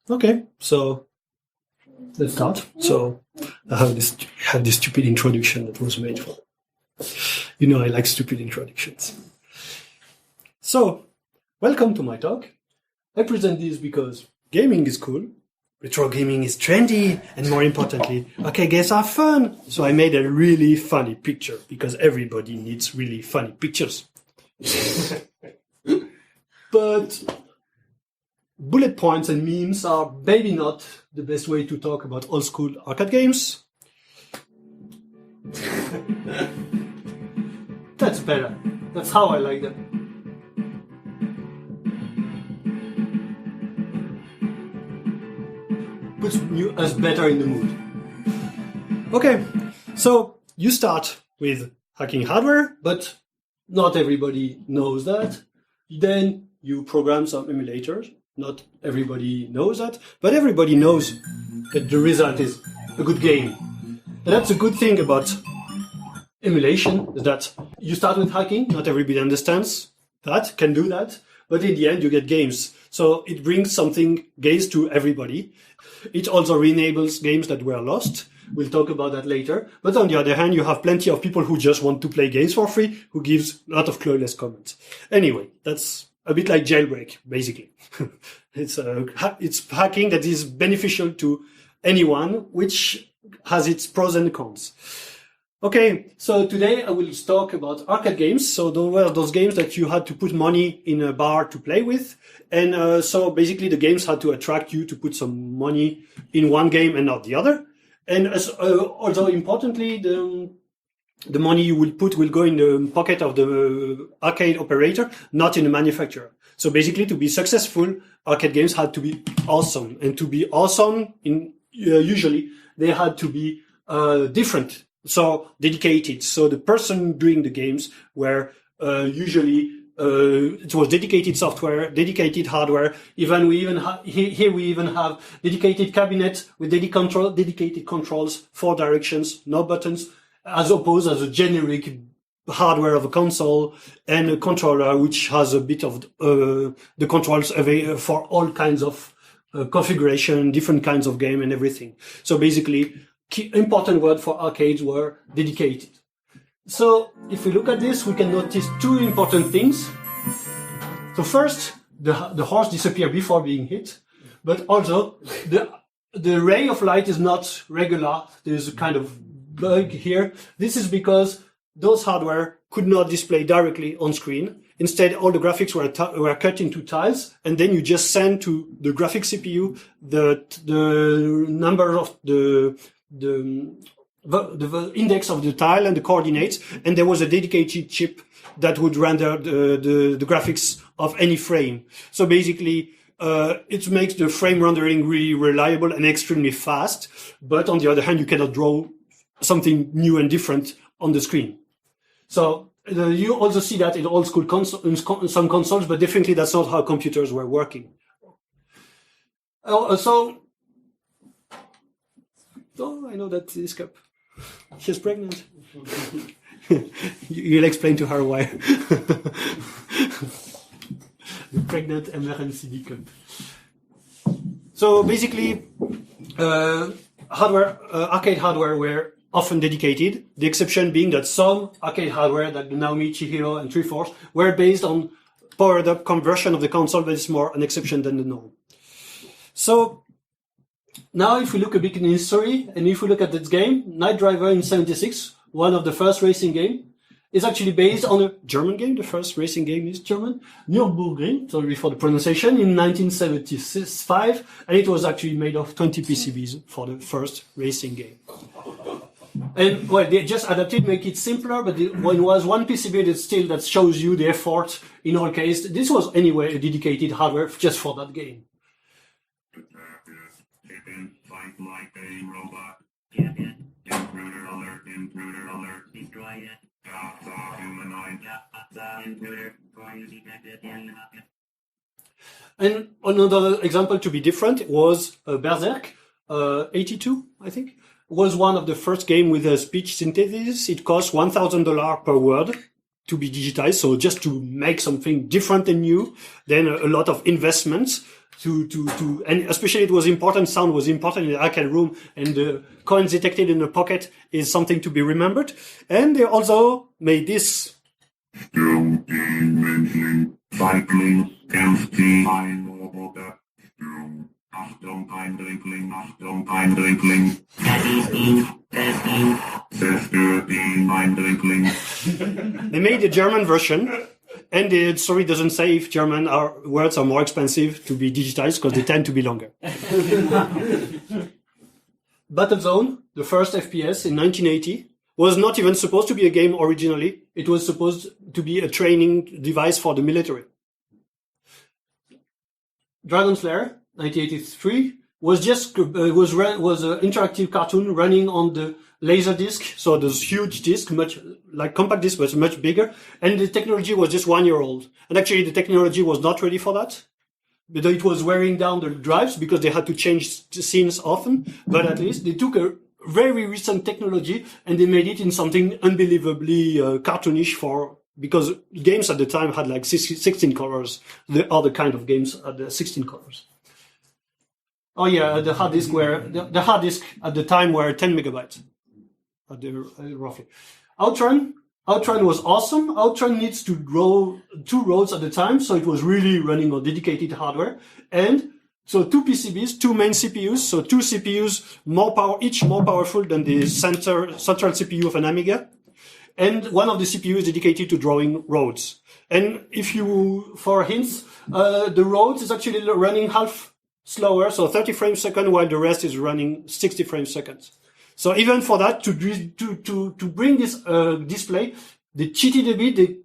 Okay, so let's start. So I have this stupid introduction that was made for. I like stupid introductions. So, welcome to my talk. I present this because gaming is cool, retro gaming is trendy, and more importantly, arcade games are fun. So I made a really funny picture because everybody needs really funny pictures. But bullet points and memes are maybe not the best way to talk about old school arcade games. That's better. That's how I like them. Puts us better in the mood. Okay, so you start with hacking hardware, but not everybody knows that. Then you program some emulators. Not everybody knows that, but everybody knows that the result is a good game. And that's a good thing about emulation, is that you start with hacking. Not everybody understands that, can do that, but in the end you get games. So it brings games to everybody. It also re-enables games that were lost. We'll talk about that later. But on the other hand, you have plenty of people who just want to play games for free, who gives a lot of clueless comments. Anyway, that's a bit like jailbreak, basically. It's hacking that is beneficial to anyone, which has its pros and cons. Okay, so today I will talk about arcade games. So those were those games that you had to put money in a bar to play with. And so basically the games had to attract you to put some money in one game and not the other. And also importantly, the money you will put will go in the pocket of the arcade operator, not in the manufacturer. So basically, to be successful, arcade games had to be awesome. And to be awesome, usually, they had to be different, so dedicated. So the person doing the games were usually it was dedicated software, dedicated hardware. Here we even have dedicated cabinets with dedicated controls, 4 directions, no buttons, as opposed as a generic hardware of a console and a controller which has a bit of the controls for all kinds of configuration, different kinds of game and everything. So basically, important word for arcades were dedicated. So if we look at this, we can notice 2 important things. So first, the horse disappears before being hit, but also the ray of light is not regular. There's a kind of bug here. This is because those hardware could not display directly on screen. Instead, all the graphics were cut into tiles, and then you just send to the graphics CPU the number of the index of the tile and the coordinates, and there was a dedicated chip that would render the graphics of any frame. So basically, it makes the frame rendering really reliable and extremely fast. But on the other hand, you cannot draw something new and different on the screen. So you also see that in old school some consoles, but definitely that's not how computers were working. So I know that this cup. She's pregnant. You'll explain to her why. The pregnant emergency cup. So basically, arcade hardware were often dedicated. The exception being that some arcade hardware, like the Naomi, Chihiro, and Triforce, were based on powered-up conversion of the console, but it's more an exception than the norm. So now, if we look a bit in history, and if we look at this game, Night Driver in '76, one of the first racing game, is actually based on a German game. The first racing game is German, Nürburgring, sorry for the pronunciation, in 1975, and it was actually made of 20 PCBs for the first racing game. And well, they just adapted, make it simpler, but when it was one PCB, that shows you the effort in all cases. This was anyway a dedicated hardware just for that game. Like a robot. Get it. Intruder alert. Destroy it. Humanoid. Intruder. Going to detect it. And another example to be different was Berserk, 82, I think, was one of the first game with a speech synthesis. It cost $1,000 per word to be digitized. So just to make something different and new, then a lot of investments. and especially it was important, sound was important in the arcade room, and the coins detected in the pocket is something to be remembered. And they also made this. Cycling, They made a German version, and the story doesn't say if German words are more expensive to be digitized because they tend to be longer. Battlezone, the first FPS in 1980, was not even supposed to be a game originally. It was supposed to be a training device for the military. Dragon's Lair, 1983, was just was an interactive cartoon running on the Laserdisc, so this huge disc, much like compact disc, but much bigger. And the technology was just 1 year old. And actually, the technology was not ready for that. But it was wearing down the drives because they had to change the scenes often. But at least they took a very recent technology and they made it in something unbelievably cartoonish because games at the time had like 16 colors. The other kind of games had 16 colors. Oh yeah, the hard disk at the time were 10 megabytes. Roughly. Outrun was awesome. Outrun needs to grow 2 roads at a time, so it was really running on dedicated hardware. And so 2 PCBs, 2 main CPUs, so 2 CPUs each more powerful than the central CPU of an Amiga. And one of the CPUs is dedicated to drawing roads. And for hints, the roads is actually running half slower, so 30 frames per second, while the rest is running 60 frames per second. So even for that, to bring this display, they cheated a bit. They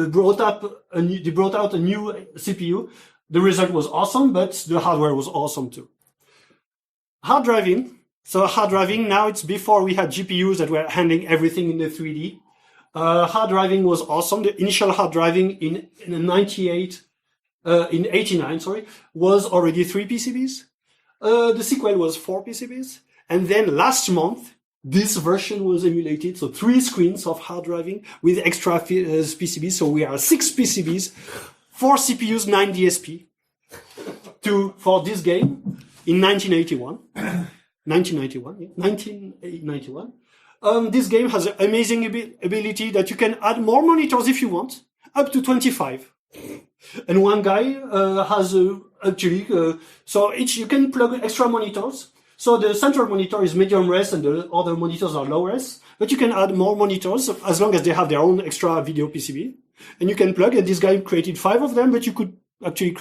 brought out a new CPU. The result was awesome, but the hardware was awesome too. Hard driving. So hard driving, now it's before we had GPUs that were handling everything in the 3D. Hard driving was awesome. The initial hard driving in 89, was already 3 PCBs. The sequel was 4 PCBs. And then last month, this version was emulated. So 3 screens of hard driving with extra PCBs. So we are 6 PCBs, 4 CPUs, 9 DSP for this game in 1981. 1991. This game has an amazing ability that you can add more monitors if you want, up to 25. And one guy has you can plug extra monitors. So the central monitor is medium res and the other monitors are low res, but you can add more monitors as long as they have their own extra video PCB. And you can plug, and this guy created 5 of them, but you could actually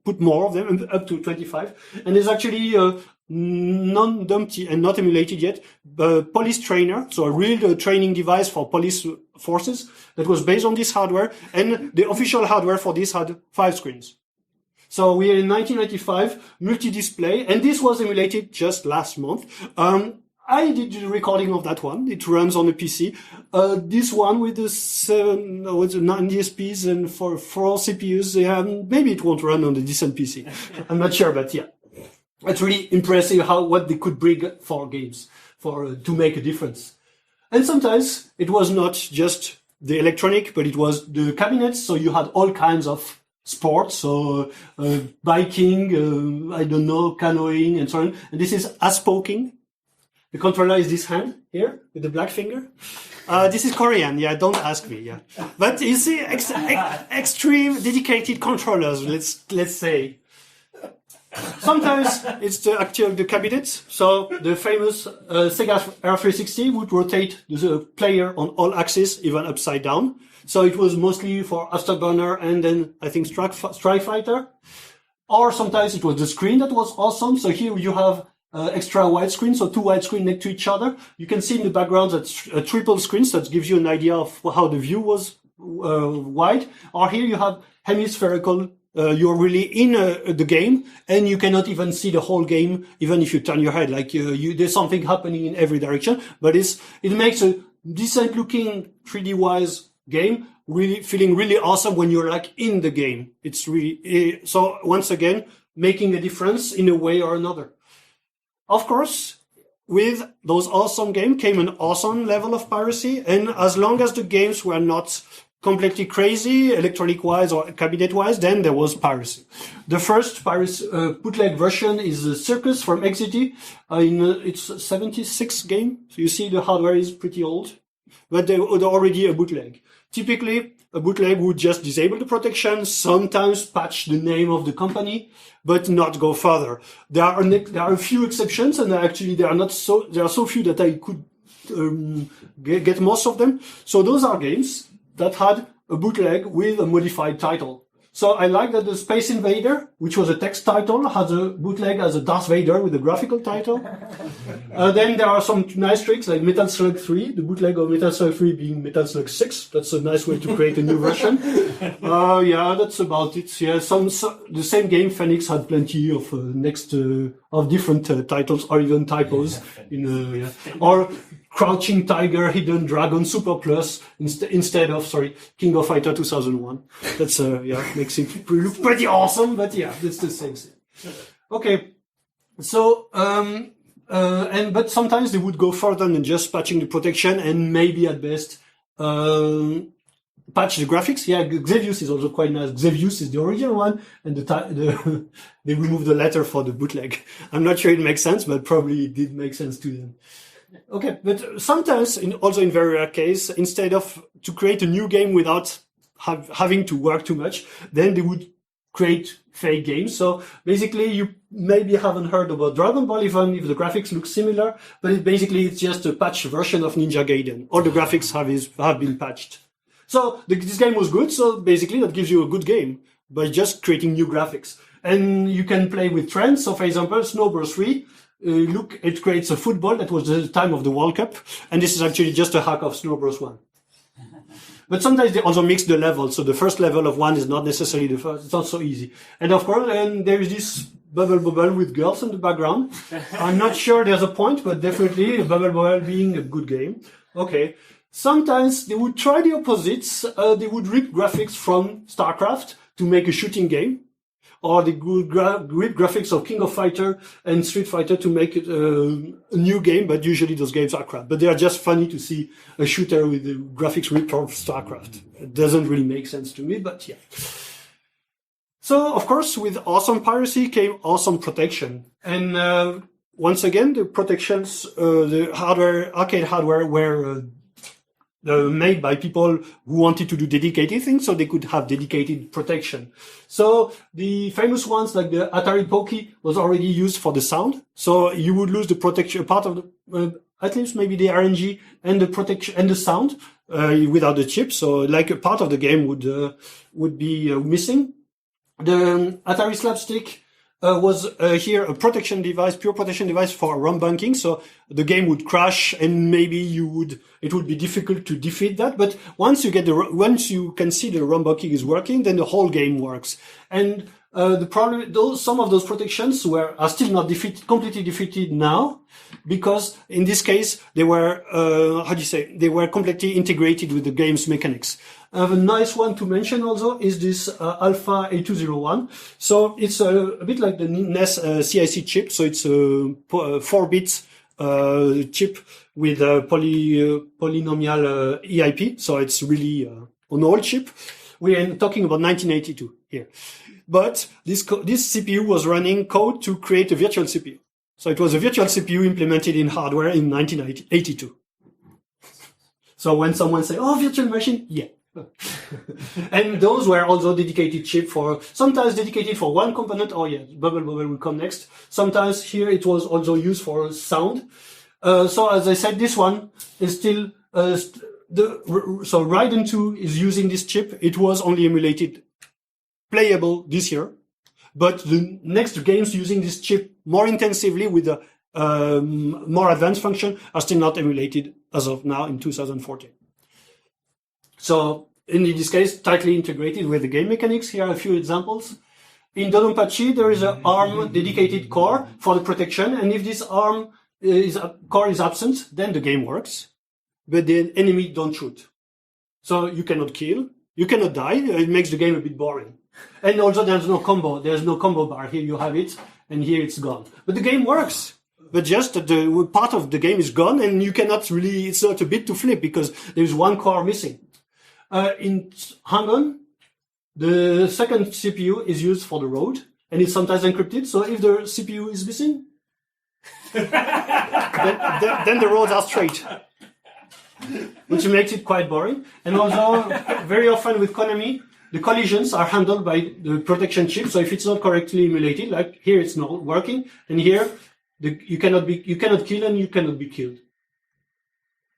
put more of them, up to 25. And there's actually non-dumpty and not emulated yet, police trainer, so a real training device for police forces that was based on this hardware, and the official hardware for this had 5 screens. So we are in 1995, multi-display, and this was emulated just last month. I did the recording of that one. It runs on a PC. This one with the 9 DSPs and 4 CPUs, maybe it won't run on a decent PC. I'm not sure, but yeah. It's really impressive what they could bring for games, to make a difference. And sometimes it was not just the electronic, but it was the cabinets. So you had all kinds of sports, so biking, canoeing, and so on. And this is poking. The controller is this hand here with the black finger. This is Korean. Yeah, don't ask me. Yeah, but you see, extreme dedicated controllers. Let's say. Sometimes it's the cabinets. So the famous Sega R360 would rotate the player on all axes, even upside down. So it was mostly for Afterburner and then I think Strike Fighter. Or sometimes it was the screen that was awesome. So here you have extra widescreen, so 2 widescreen next to each other. You can see in the background that's a triple screen, so that gives you an idea of how the view was wide. Or here you have hemispherical. You're really in the game, and you cannot even see the whole game, even if you turn your head. Like there's something happening in every direction. But it makes a decent-looking 3D-wise game feeling really awesome when you're like in the game. It's really so. Once again, making a difference in a way or another. Of course, with those awesome games came an awesome level of piracy, and as long as the games were not completely crazy, electronic-wise or cabinet-wise, then there was piracy. The first bootleg version is Circus from XCT. It's 76 game. So you see the hardware is pretty old, but they're already a bootleg. Typically, a bootleg would just disable the protection, sometimes patch the name of the company, but not go further. There are a few exceptions, and actually there are so few that I could get most of them. So those are games that had a bootleg with a modified title. So I like that the Space Invader, which was a text title, has a bootleg as a Darth Vader with a graphical title. Then there are some nice tricks like Metal Slug 3, the bootleg of Metal Slug 3 being Metal Slug 6. That's a nice way to create a new version. Yeah, that's about it. Yeah, the same game, Phoenix, had plenty of of different titles or even typos or Crouching Tiger, Hidden Dragon, Super Plus instead of King of Fighter 2001. That's makes it look pretty awesome, but yeah, it's the same thing. Okay, so but sometimes they would go further than just patching the protection and maybe at best patch the graphics. Yeah, Xevious is also quite nice. Xevious is the original one, and they removed the letter for the bootleg. I'm not sure it makes sense, but probably it did make sense to them. Okay, but sometimes, also in very rare case, instead of to create a new game without having to work too much, then they would create fake games. So basically, you maybe haven't heard about Dragon Ball even if the graphics look similar, but it's just a patched version of Ninja Gaiden. All the graphics have been patched. So this game was good. So basically, that gives you a good game by just creating new graphics, and you can play with trends. So for example, Snow Bros. 3. It creates a football that was the time of the World Cup, and this is actually just a hack of Snow Bros. 1. But sometimes they also mix the levels, so the first level of one is not necessarily the first. It's not so easy. And of course, there is this bubble with girls in the background. I'm not sure there's a point, but definitely Bubble being a good game. Okay. Sometimes they would try the opposites. They would rip graphics from StarCraft to make a shooting game. Or they would rip graphics of King of Fighter and Street Fighter to make it a new game, but usually those games are crap. But they are just funny to see a shooter with the graphics ripped from StarCraft. It doesn't really make sense to me, but yeah. So, of course, with awesome piracy came awesome protection. And once again, the protections, the arcade hardware were made by people who wanted to do dedicated things, so they could have dedicated protection. So the famous ones like the Atari Pokey was already used for the sound. So you would lose the protection, part of the, at least maybe the RNG and the protection and the sound, without the chip. So like a part of the game would be missing. The Atari Slapstick was here a protection device, pure protection device for ROM bunking. So the game would crash, and maybe it would be difficult to defeat that. But once you can see the ROM bunking is working, then the whole game works. And the problem, some of those protections are still not completely defeated now, because in this case they were they were completely integrated with the game's mechanics. A nice one to mention also is this Alpha 8201. So it's a bit like the NES CIC chip. So it's a 4-bit chip with a polynomial EIP. So it's really an old chip. We are talking about 1982 here. But this CPU was running code to create a virtual CPU. So it was a virtual CPU implemented in hardware in 1982. So when someone say, "Oh, virtual machine," yeah. And those were also dedicated chip sometimes dedicated for one component. Oh yeah, Bubble will come next. Sometimes here it was also used for sound. So as I said, this one is still, so Raiden 2 is using this chip. It was only emulated playable this year, but the next games using this chip more intensively with the more advanced function are still not emulated as of now in 2014. So in this case, tightly integrated with the game mechanics. Here are a few examples. In Dodonpachi, there is an ARM dedicated core for the protection, and if this ARM core is absent, then the game works, but the enemy don't shoot. So you cannot kill, you cannot die. It makes the game a bit boring. And also there's no combo. There's no combo bar. Here you have it, and here it's gone. But the game works. But just the part of the game is gone, and you cannot really, it's not a bit to flip because there's one core missing. Hang on, the second CPU is used for the road, and it's sometimes encrypted. So if the CPU is missing, then the roads are straight, which makes it quite boring. And also, very often with Konami, the collisions are handled by the protection chip. So if it's not correctly emulated, like here it's not working, and here you cannot kill and you cannot be killed.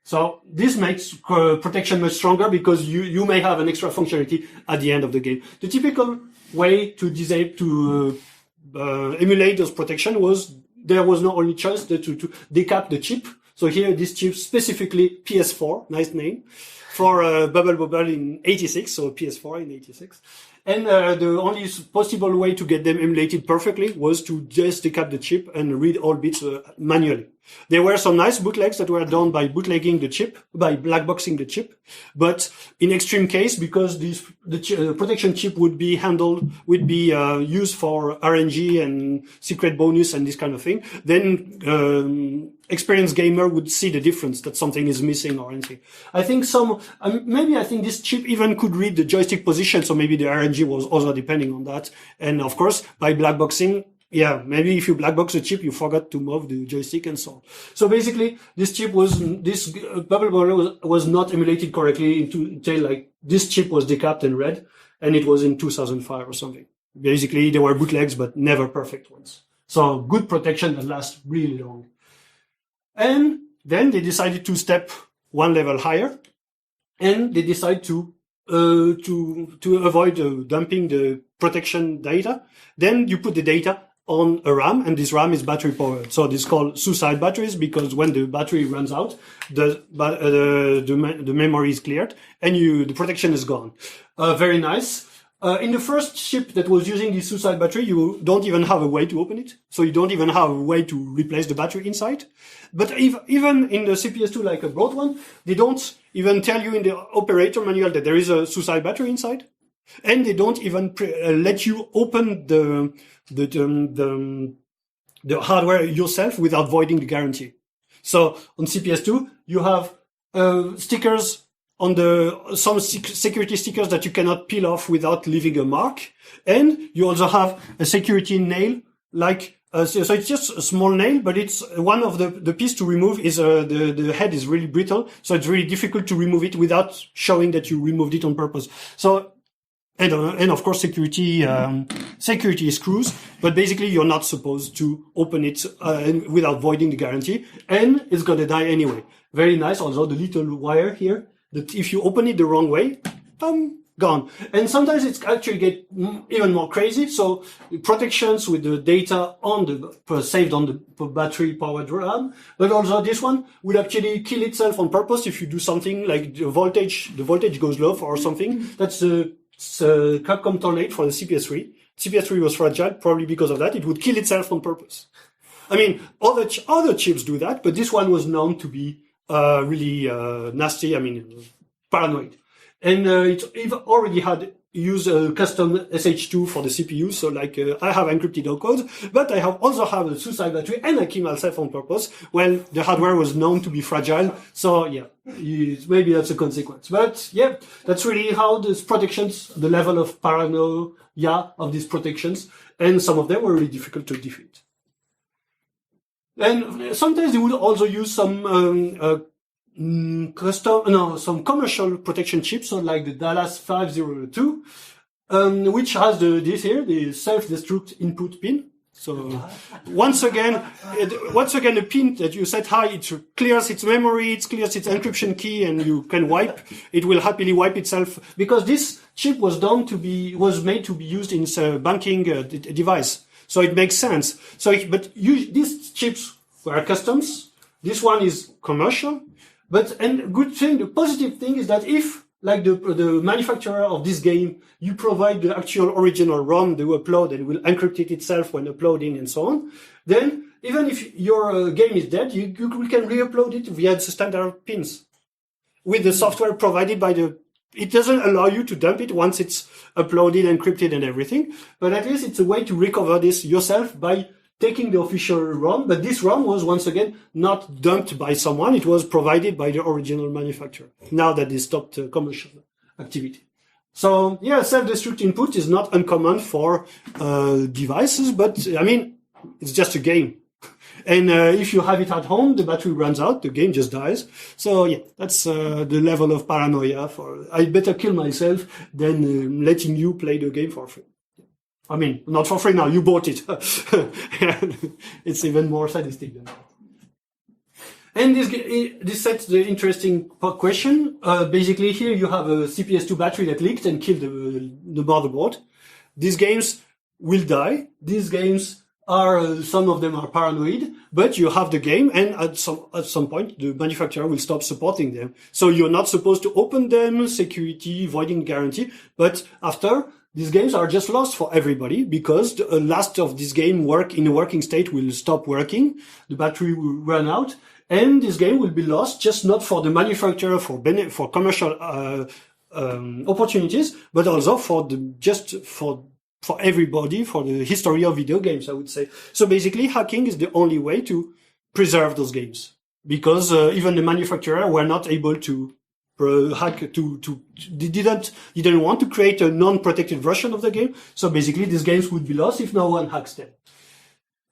So this makes protection much stronger because you may have an extra functionality at the end of the game. The typical way to emulate those protection was there was no only choice to decap the chip. So here this chip specifically PS4, nice name, for Bubble Bobble in 86, so PS4 in 86. And the only possible way to get them emulated perfectly was to just decap the chip and read all bits manually. There were some nice bootlegs that were done by bootlegging the chip, by blackboxing the chip. But in extreme case, because the protection chip would be used for RNG and secret bonus and this kind of thing, then experienced gamer would see the difference that something is missing or anything. I think I think this chip even could read the joystick position, so maybe the RNG was also depending on that. And of course, by blackboxing, yeah, maybe if you blackbox the chip, you forgot to move the joystick and so on. So basically, this Bubble Bobble was not emulated correctly until like this chip was decapped and read, and it was in 2005 or something. Basically, there were bootlegs, but never perfect ones. So good protection that lasts really long. And then they decided to step one level higher, and they decided to avoid dumping the protection data. Then you put the data on a RAM, and this RAM is battery powered. So this is called suicide batteries because when the battery runs out, the memory is cleared and the protection is gone. Very nice. In the first chip that was using the suicide battery, you don't even have a way to open it. So you don't even have a way to replace the battery inside. But even in the CPS2, like a broad one, they don't even tell you in the operator manual that there is a suicide battery inside. And they don't even let you open the hardware yourself without voiding the guarantee. So on CPS2, you have stickers on some security stickers that you cannot peel off without leaving a mark. And you also have a security nail, so it's just a small nail, but it's one of the piece to remove is, the head is really brittle. So it's really difficult to remove it without showing that you removed it on purpose. So, and of course security screws, but basically you're not supposed to open it, without voiding the guarantee, and it's gonna die anyway. Very nice. Also the little wire here, that if you open it the wrong way, gone. And sometimes it's actually get even more crazy. So protections with the data saved on the battery powered RAM, but also this one will actually kill itself on purpose if you do something like the voltage goes low or something. That's the Capcom Tornado for the CPS3. CPS3 was fragile, probably because of that. It would kill itself on purpose. I mean, other chips do that, but this one was known to be really nasty. I mean, paranoid. And it already had used a custom SH2 for the CPU. So I have encrypted all code, but I also have a suicide battery and I kill myself on purpose when the hardware was known to be fragile. So yeah, maybe that's a consequence. But yeah, that's really how these protections, the level of paranoia of these protections, and some of them were really difficult to defeat. And sometimes they would also use some some commercial protection chips, so like the Dallas 502, which has this here, the self-destruct input pin. So once again, a pin that you set high, it clears its memory, it clears its encryption key, and you can wipe. It will happily wipe itself because this chip was made to be used in a banking device. So it makes sense. These chips were customs. This one is commercial. The positive thing is that if, like the manufacturer of this game, you provide the actual original ROM to upload and will encrypt it itself when uploading and so on, then even if your game is dead, you can re-upload it via the standard pins. With the software provided it doesn't allow you to dump it once it's uploaded, encrypted and everything, but at least it's a way to recover this yourself by taking the official ROM, but this ROM was once again not dumped by someone. It was provided by the original manufacturer. Now that they stopped commercial activity. So yeah, self-destruct input is not uncommon for devices, but I mean, it's just a game. And if you have it at home, the battery runs out, the game just dies. So yeah, that's the level of paranoia for, I better kill myself than letting you play the game for free. I mean, not for free now, you bought it. It's even more sadistic than that. And this sets the interesting question. Basically here you have a CPS2 battery that leaked and killed the motherboard. These games will die. These games are, some of them are paranoid, but you have the game, and at some point the manufacturer will stop supporting them. So you're not supposed to open them, security, voiding guarantee, but after, these games are just lost for everybody because the last of this game in a working state will stop working, the battery will run out, and this game will be lost, just not for the manufacturer for commercial opportunities, but also for everybody, for the history of video games, I would say. So basically, hacking is the only way to preserve those games, because even the manufacturer were not able to hack they didn't want to create a non-protected version of the game. So basically, these games would be lost if no one hacks them.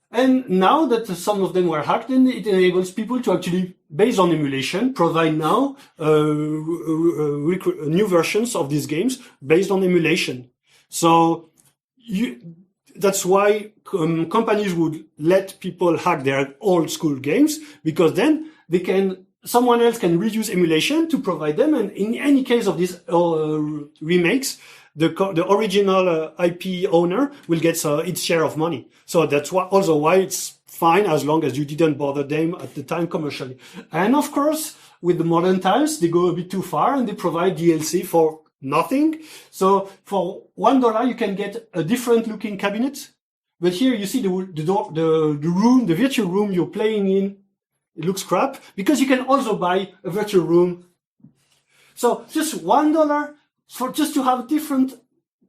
And now that some of them were hacked, then it enables people to actually, based on emulation, provide now new versions of these games based on emulation. So that's why companies would let people hack their old school games, because then someone else can reuse emulation to provide them. And in any case of these remakes, the original IP owner will get its share of money. So that's also why it's fine as long as you didn't bother them at the time commercially. And of course, with the modern times, they go a bit too far and they provide DLC for nothing. So for $1, you can get a different looking cabinet. But here you see the room, the virtual room you're playing in. It looks crap because you can also buy a virtual room. So just $1 for just to have different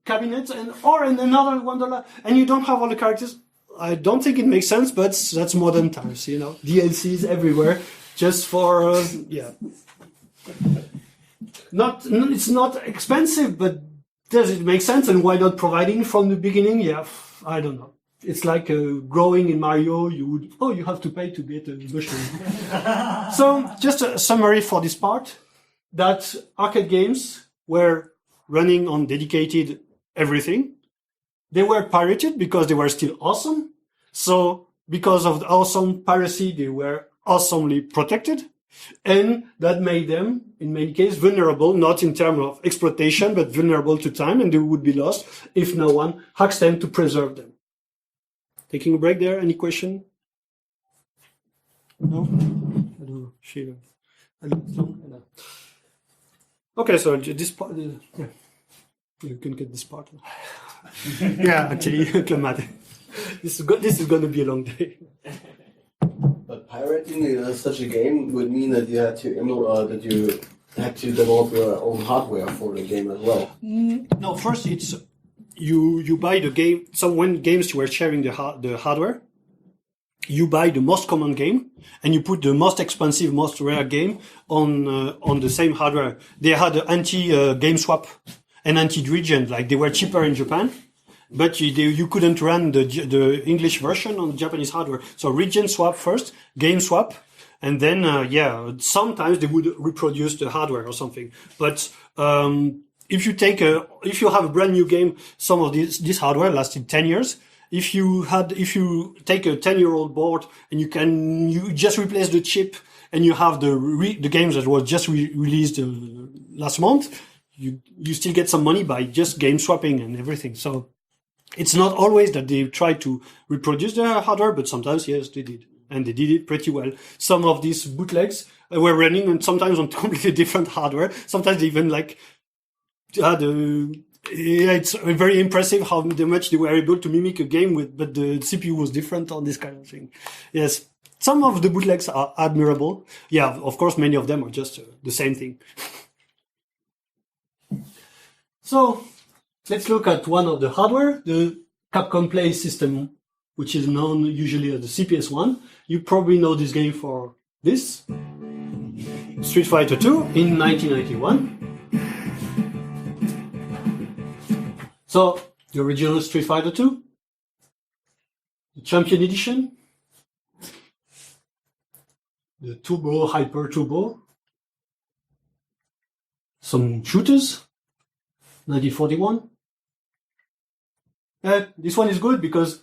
cabinets or another $1, and you don't have all the characters. I don't think it makes sense, but that's modern times, you know. DLCs everywhere, just for it's not expensive, but does it make sense? And why not providing from the beginning? Yeah, I don't know. It's like growing in Mario, you have to pay to get a mushroom. So just a summary for this part, that arcade games were running on dedicated everything. They were pirated because they were still awesome. So because of the awesome piracy, they were awesomely protected. And that made them, in many cases, vulnerable, not in terms of exploitation, but vulnerable to time, and they would be lost if no one hacks them to preserve them. Taking a break there. Any question? No? I don't know. No. Okay, so this part, yeah. You can get this part. Yeah, actually, this is going to be a long day. But pirating such a game would mean that you had to develop your own hardware for the game as well. No, first it's you buy the game. So when games were sharing the hardware, you buy the most common game and you put the most expensive, most rare game on the same hardware. They had anti-game swap and anti-region, like they were cheaper in Japan, but you couldn't run the English version on Japanese hardware. So region swap first, game swap, and then sometimes they would reproduce the hardware or something. But if you have a brand new game, some of this hardware lasted 10 years. If you take a 10-year-old board and you just replace the chip and you have the games that was just released last month, you still get some money by just game swapping and everything. So it's not always that they try to reproduce their hardware, but sometimes, yes, they did. And they did it pretty well. Some of these bootlegs were running and sometimes on completely different hardware. Sometimes they even it's very impressive how much they were able to mimic a game but the CPU was different on this kind of thing. Yes. Some of the bootlegs are admirable. Yeah, of course, many of them are just the same thing. So let's look at one of the hardware, the Capcom Play system, which is known usually as the CPS-1. You probably know this game for this. Street Fighter II in 1991. So, the original Street Fighter 2, the Champion Edition, the Turbo Hyper Turbo, some shooters, 1941. This one is good because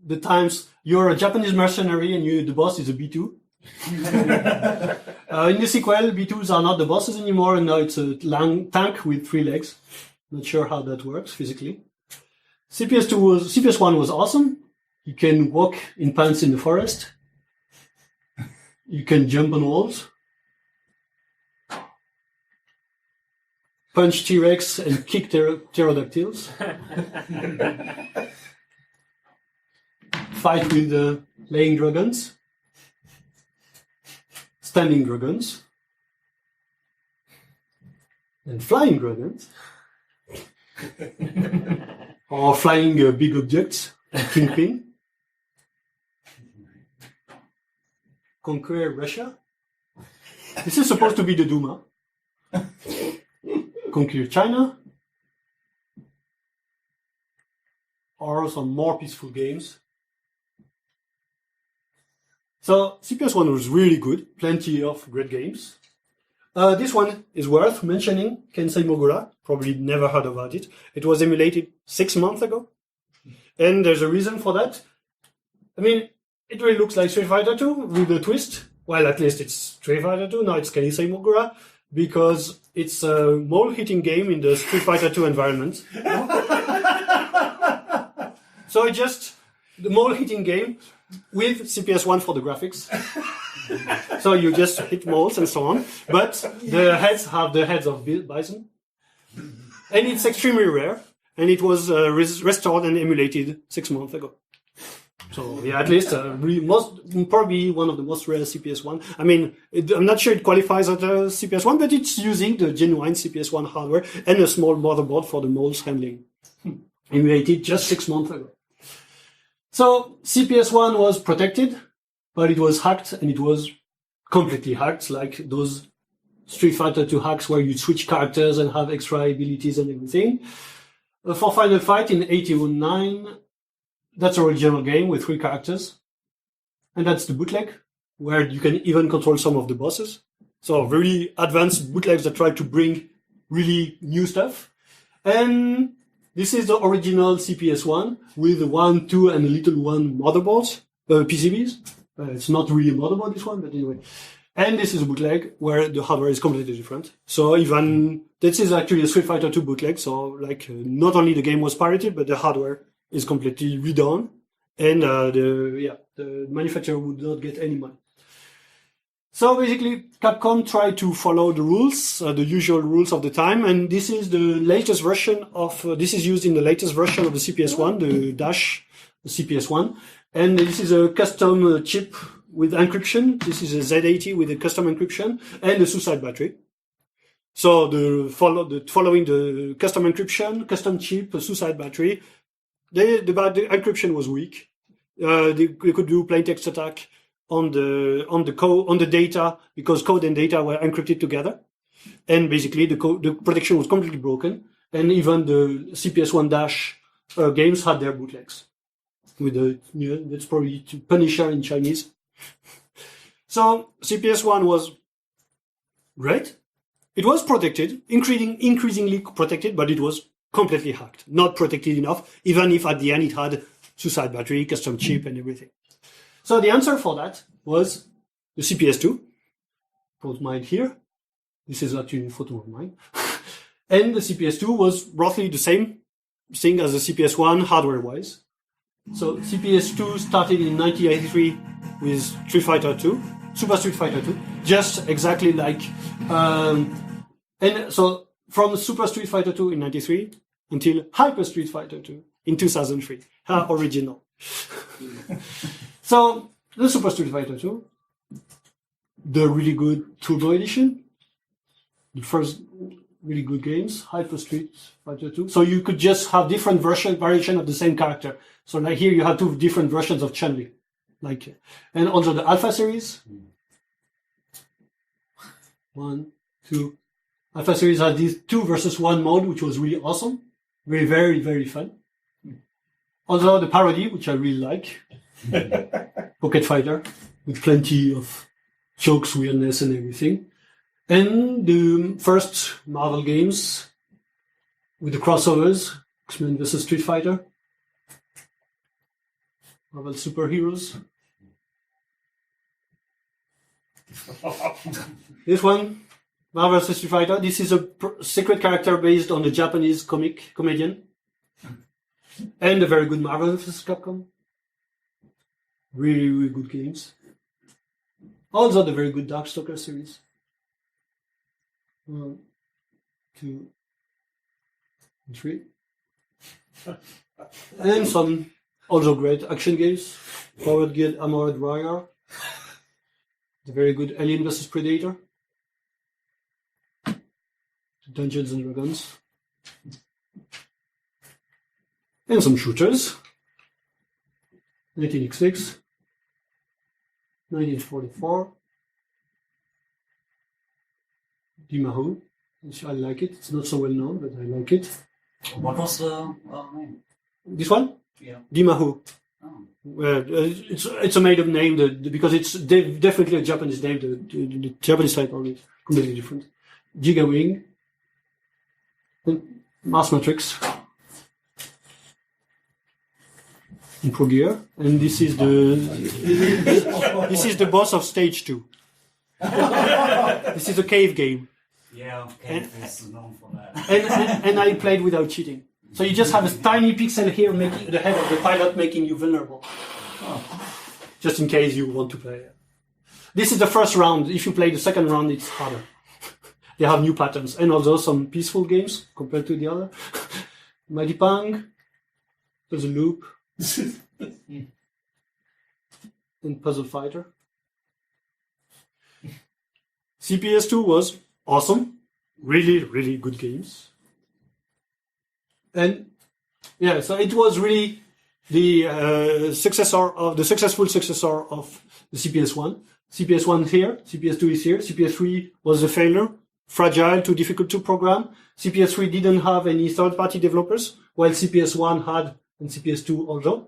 the times you're a Japanese mercenary and the boss is a B2. In the sequel, B2s are not the bosses anymore, and now it's a tank with 3 legs. Not sure how that works physically. CPS1 was awesome. You can walk in pants in the forest. You can jump on walls. Punch T-Rex and kick pterodactyls. Fight with laying dragons. Standing dragons. And flying dragons. Or flying big objects. Kingpin. Conquer Russia. This is supposed to be the Duma. Conquer China. Or some more peaceful games. So CPS1 was really good. Plenty of great games. This one is worth mentioning. Kensei Mogura. Probably never heard about it. It was emulated 6 months ago. And there's a reason for that. I mean, it really looks like Street Fighter 2 with a twist. Well, at least it's Street Fighter 2. Now it's Kensei Mogura because it's a mole-hitting game in the Street Fighter 2 environment. So it's just the mole-hitting game with CPS1 for the graphics. So you just hit moles and so on. But the heads have the heads of bison. And it's extremely rare. And it was restored and emulated 6 months ago. So yeah, at least probably one of the most rare CPS1. I mean, I'm not sure it qualifies as a CPS1, but it's using the genuine CPS1 hardware and a small motherboard for the moles handling. Emulated just 6 months ago. So CPS1 was protected, but it was hacked, and it was completely hacked, like those Street Fighter 2 hacks where you switch characters and have extra abilities and everything. For Final Fight in 89, that's an original game with 3 characters. And that's the bootleg, where you can even control some of the bosses. So very advanced bootlegs that try to bring really new stuff. And this is the original CPS1 with 1, 2, and a little 1 motherboards, PCBs. It's not really a motherboard, this one, but anyway. And this is a bootleg where the hardware is completely different. So even this is actually a Street Fighter 2 bootleg. So like not only the game was pirated, but the hardware is completely redone, and the manufacturer would not get any money. So basically, Capcom tried to follow the rules, the usual rules of the time, and this is the latest version of. This is used in the latest version of the CPS1, the CPS1, and this is a custom chip with encryption. This is a Z80 with a custom encryption and a suicide battery. So following the custom encryption, custom chip, suicide battery. The encryption was weak. They could do plain text attack on the data because code and data were encrypted together, and basically the protection was completely broken. And even the CPS1 dash games had their bootlegs with that's probably Punisher in Chinese. So CPS1 was great. It was protected, increasingly protected, but it was completely hacked, not protected enough, even if at the end it had suicide battery, custom chip, and everything. So the answer for that was the CPS2. Put mine here. This is actually a photo of mine. And the CPS2 was roughly the same thing as the CPS1 hardware-wise. So CPS2 started in 1983 with Street Fighter 2, Super Street Fighter 2, just exactly like... and so from Super Street Fighter 2 in 93 until Hyper Street Fighter 2 in 2003. Original. So, the Super Street Fighter 2, the really good Turbo Edition, the first really good games, Hyper Street Fighter 2. So you could just have different variation of the same character. So like here you have 2 different versions of Chun-Li. And also the Alpha series. 1, 2. Alpha series had these 2 versus 1 mode, which was really awesome. Very, very, very fun. Also, the parody, which I really like. Pocket Fighter, with plenty of jokes, weirdness, and everything. And the first Marvel games with the crossovers, X-Men vs. Street Fighter, Marvel superheroes. This one, Marvel vs. Street Fighter. This is a secret character based on a Japanese comedian. And a very good Marvel vs. Capcom. Really, really good games. Also the very good Darkstalker series. 1, 2, 3. And some also great action games. Forward Guild, Armored Warrior. The very good Alien vs. Predator. Dungeons and Dragons. And some shooters. 1986. 1944. Dimaho. I like it. It's not so well known, but I like it. What was the name? This one? Yeah. Dimaho. Oh. It's a made-up name because it's definitely a Japanese name. The Japanese title is completely different. Giga Wing. And Mass Matrix. In Pro Gear. And this is the boss of stage 2. This is a cave game. Yeah, Cave is known for that. And I played without cheating. So you just have a tiny pixel here making the head of the pilot making you vulnerable. Just in case you want to play. This is the first round. If you play the second round, it's harder. They have new patterns. And also some peaceful games compared to the other. Mighty Pang. There's a loop. And Puzzle Fighter. CPS2 was awesome. Really, really good games. And yeah, so it was really the successful successor of the CPS1. CPS1 here, CPS2 is here. CPS3 was a failure, fragile, too difficult to program. CPS3 didn't have any third-party developers, while CPS1 had, and CPS2 also.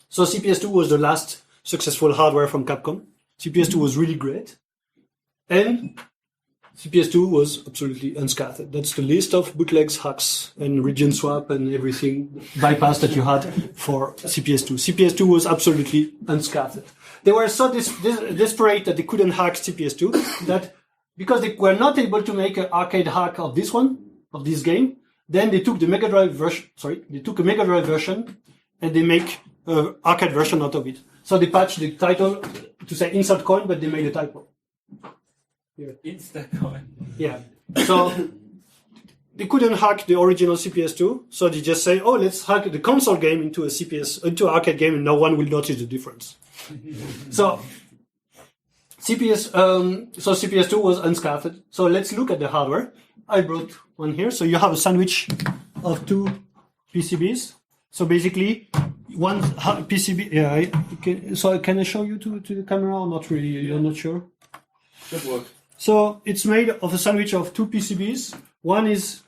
So CPS2 was the last successful hardware from Capcom. CPS2 was really great. And CPS2 was absolutely unscathed. That's the list of bootlegs, hacks, and region swap and everything bypass that you had for CPS2. CPS2 was absolutely unscathed. They were so desperate that they couldn't hack CPS2 that because they were not able to make an arcade hack of this game, then they took the Mega Drive version. They took a Mega Drive version and they make an arcade version out of it. So they patched the title to say insert coin, but they made a typo. Yeah. Instant coin. Yeah. So they couldn't hack the original CPS2, so they just say, "Oh, let's hack the console game into an arcade game, and no one will notice the difference." So CPS2 was unscathed. So let's look at the hardware. I brought one here. So you have a sandwich of 2 PCBs. So basically, one PCB. Yeah. So can I show you to the camera or not really? You're not sure. Should work. So it's made of a sandwich of 2 PCBs. One is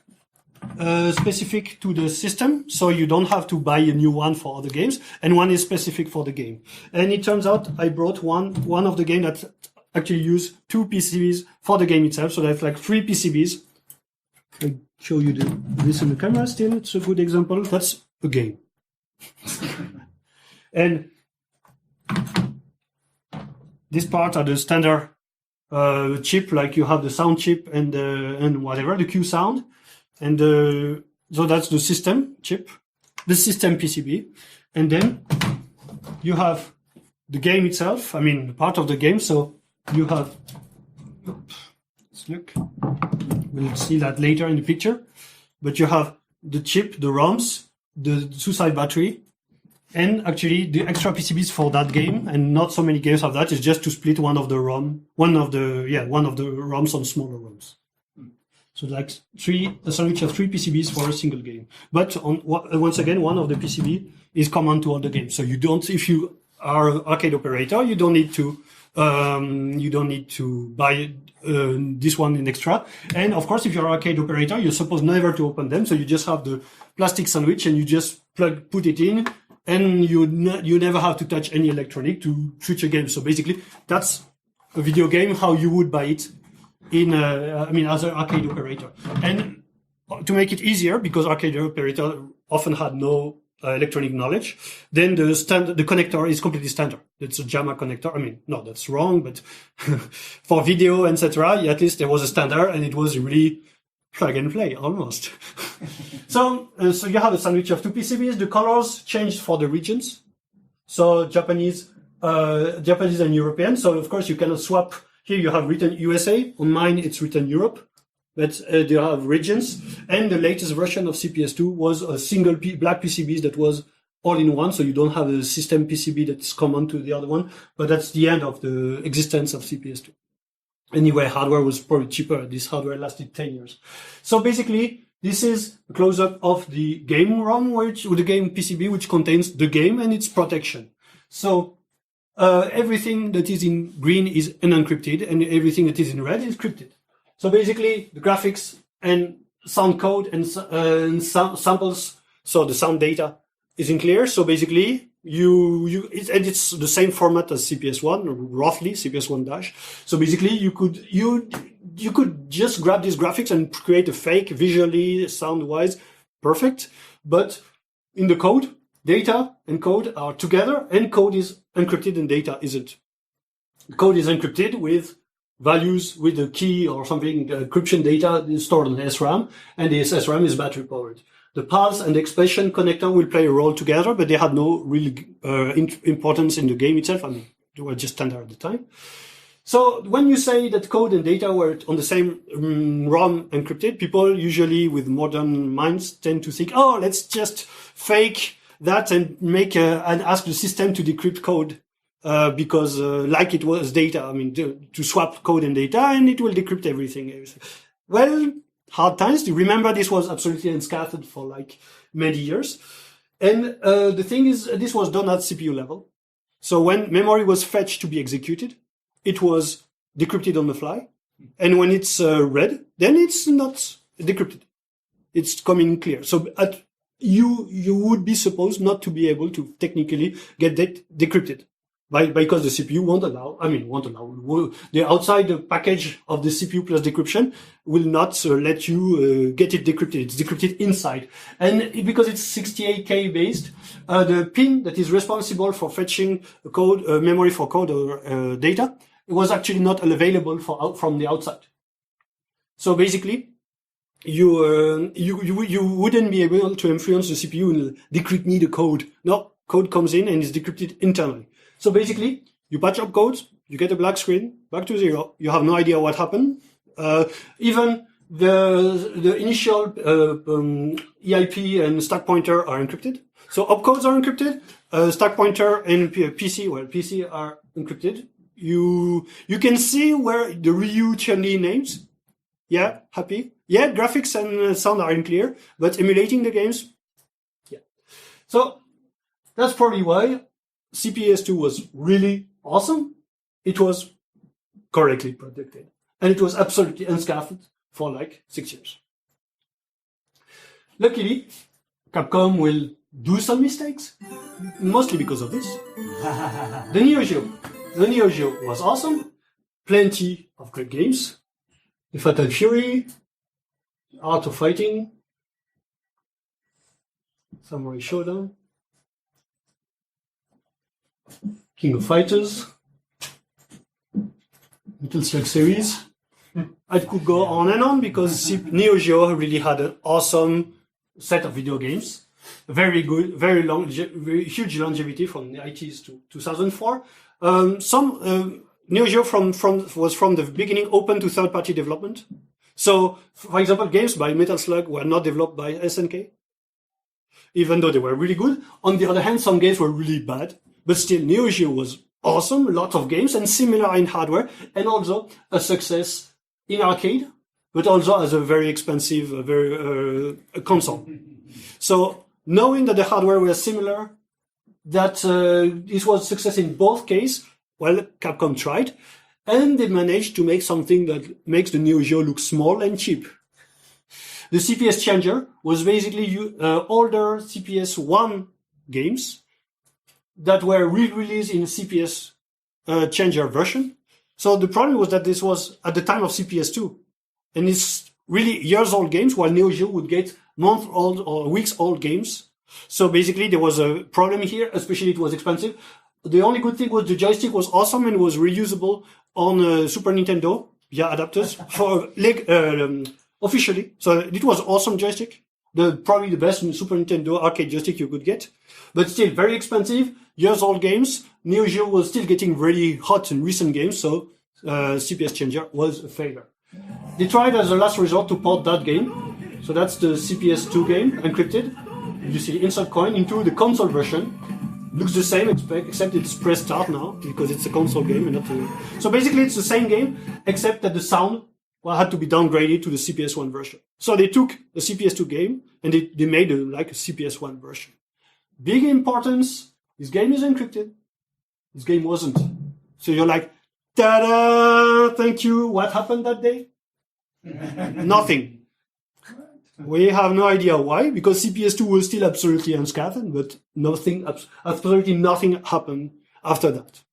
specific to the system, so you don't have to buy a new one for other games, and one is specific for the game. And it turns out I brought one of the game that actually use 2 PCBs for the game itself, so that's like 3 PCBs. I show you this in the camera still. It's a good example. That's a game. And this part are the standard chip, like you have the sound chip and whatever, the Q sound. And so that's the system chip, the system PCB. And then you have the game itself, part of the game. So you have, let's look, we'll see that later in the picture. But you have the chip, the ROMs, the suicide battery, and actually the extra PCBs for that game, and not so many games have that. It's just to split one of the ROMs on smaller ROMs. So like a sandwich of 3 PCBs for a single game. But once again, one of the PCB is common to all the games. So you don't, if you are an arcade operator, you don't need to You don't need to buy this one in extra. And of course, if you're an arcade operator, you're supposed never to open them. So you just have the plastic sandwich and you just put it in, and you never have to touch any electronic to switch a game. So basically, that's a video game how you would buy it in, as an arcade operator. And to make it easier, because arcade operator often had no electronic knowledge, then the connector is completely standard. It's a JAMA connector. I mean, no, that's wrong, but for video, etc., at least there was a standard, and it was really plug and play almost. So you have a sandwich of two PCBs. The colors changed for the regions. So Japanese and European. So of course you cannot swap. Here you have written USA. On mine it's written Europe. But they have regions. And the latest version of CPS2 was a single black PCB that was all in one. So you don't have a system PCB that's common to the other one. But that's the end of the existence of CPS2. Anyway, hardware was probably cheaper. This hardware lasted 10 years. So basically, this is a close-up of the game ROM, with the game PCB, which contains the game and its protection. So everything that is in green is unencrypted, and everything that is in red is encrypted. So basically, the graphics and sound code and samples, so the sound data is in clear. So basically, it's the same format as CPS1, roughly CPS1 dash. So basically, you could just grab these graphics and create a fake visually, sound-wise, perfect. But in the code, data and code are together, and code is encrypted and data isn't. Code is encrypted with values with the key or something. Encryption data is stored on SRAM, and this SRAM is battery powered. The pulse and the expression connector will play a role together, but they had no real importance in the game itself. I mean, they were just standard at the time. So when you say that code and data were on the same ROM encrypted, people usually with modern minds tend to think, oh, let's just fake that and and ask the system to decrypt code. Because like it was data, I mean, to swap code and data, and it will decrypt everything. Well, hard times. Remember, this was absolutely unscathed for like many years. And the thing is, this was done at CPU level. So when memory was fetched to be executed, it was decrypted on the fly. And when it's read, then it's not decrypted. It's coming clear. So you would be supposed not to be able to technically get that decrypted. Because the CPU won't allow, the outside the package of the CPU plus decryption will not let you get it decrypted. It's decrypted inside. And because it's 68K based, the pin that is responsible for fetching code, memory for code or data, it was actually not available from the outside. So basically, you wouldn't be able to influence the CPU and decrypt me the code. No, code comes in and is decrypted internally. So basically, you patch up code, you get a black screen, back to zero. You have no idea what happened. Even the initial EIP and stack pointer are encrypted. So opcodes are encrypted. Stack pointer and PC are encrypted. You can see where the Ryu Chun-Li names. Yeah, happy. Yeah, graphics and sound are unclear, but emulating the games, yeah. So that's probably why CPS2 was really awesome. It was correctly protected. And it was absolutely unscathed for like 6 years. Luckily, Capcom will do some mistakes, mostly because of this. The Neo Geo was awesome. Plenty of great games. The Fatal Fury, Art of Fighting, Samurai Shodown, King of Fighters, Metal Slug series. I could go on and on because Neo Geo really had an awesome set of video games. Very good, very huge longevity from the 90s to 2004. Neo Geo was from the beginning open to third-party development. So, for example, games by Metal Slug were not developed by SNK, even though they were really good. On the other hand, some games were really bad. But still, Neo Geo was awesome, lots of games, and similar in hardware, and also a success in arcade, but also as a very expensive console. So, knowing that the hardware was similar, that this was success in both cases, well, Capcom tried, and they managed to make something that makes the Neo Geo look small and cheap. The CPS changer was basically older CPS 1 games that were re-released in CPS changer version. So the problem was that this was at the time of CPS 2. And it's really years old games, while Neo Geo would get month old or weeks old games. So basically there was a problem here, especially it was expensive. The only good thing was the joystick was awesome and was reusable on Super Nintendo via adapters for officially. So it was awesome joystick. Probably the best Super Nintendo arcade joystick you could get. But still very expensive, years old games. Neo Geo was still getting really hot in recent games, so CPS Changer was a failure. They tried as a last resort to port that game. So that's the CPS 2 game, encrypted. You see insert coin into the console version. Looks the same, except it's press start now, because it's a console game and not a... So basically it's the same game, except that the sound had to be downgraded to the CPS 1 version. So they took the CPS 2 game and they made a CPS 1 version. Big importance, this game is encrypted. This game wasn't. So you're like, ta-da, thank you. What happened that day? Nothing. We have no idea why, because CPS 2 was still absolutely unscathed, but absolutely nothing happened after that.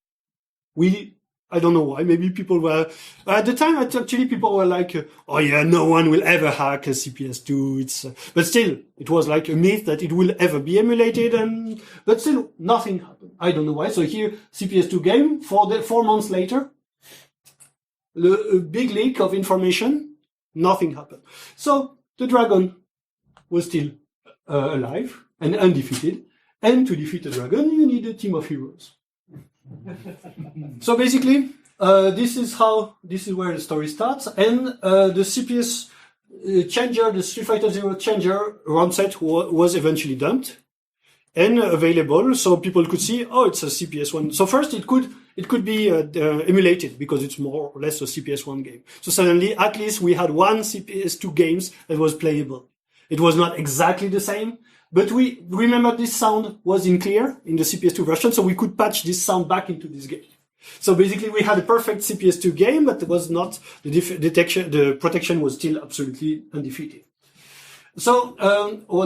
I don't know why. Maybe people were, at the time, actually people were like, oh yeah, no one will ever hack a CPS 2. But still, it was like a myth that it will ever be emulated, but still, nothing happened. I don't know why. So here, CPS 2 game, 4 months later, a big leak of information, nothing happened. So, the dragon was still alive and undefeated. And to defeat the dragon, you need a team of heroes. So basically, this is where the story starts. And the CPS changer, the Street Fighter Zero changer ROM set was eventually dumped and available, so people could see, oh, it's a CPS 1. So first, it could be emulated because it's more or less a CPS 1 game. So suddenly, at least we had one CPS 2 games that was playable. It was not exactly the same, but we remember this sound was in clear in the CPS 2 version, so we could patch this sound back into this game. So basically, we had a perfect CPS 2 game, but it was not the protection was still absolutely undefeated. So,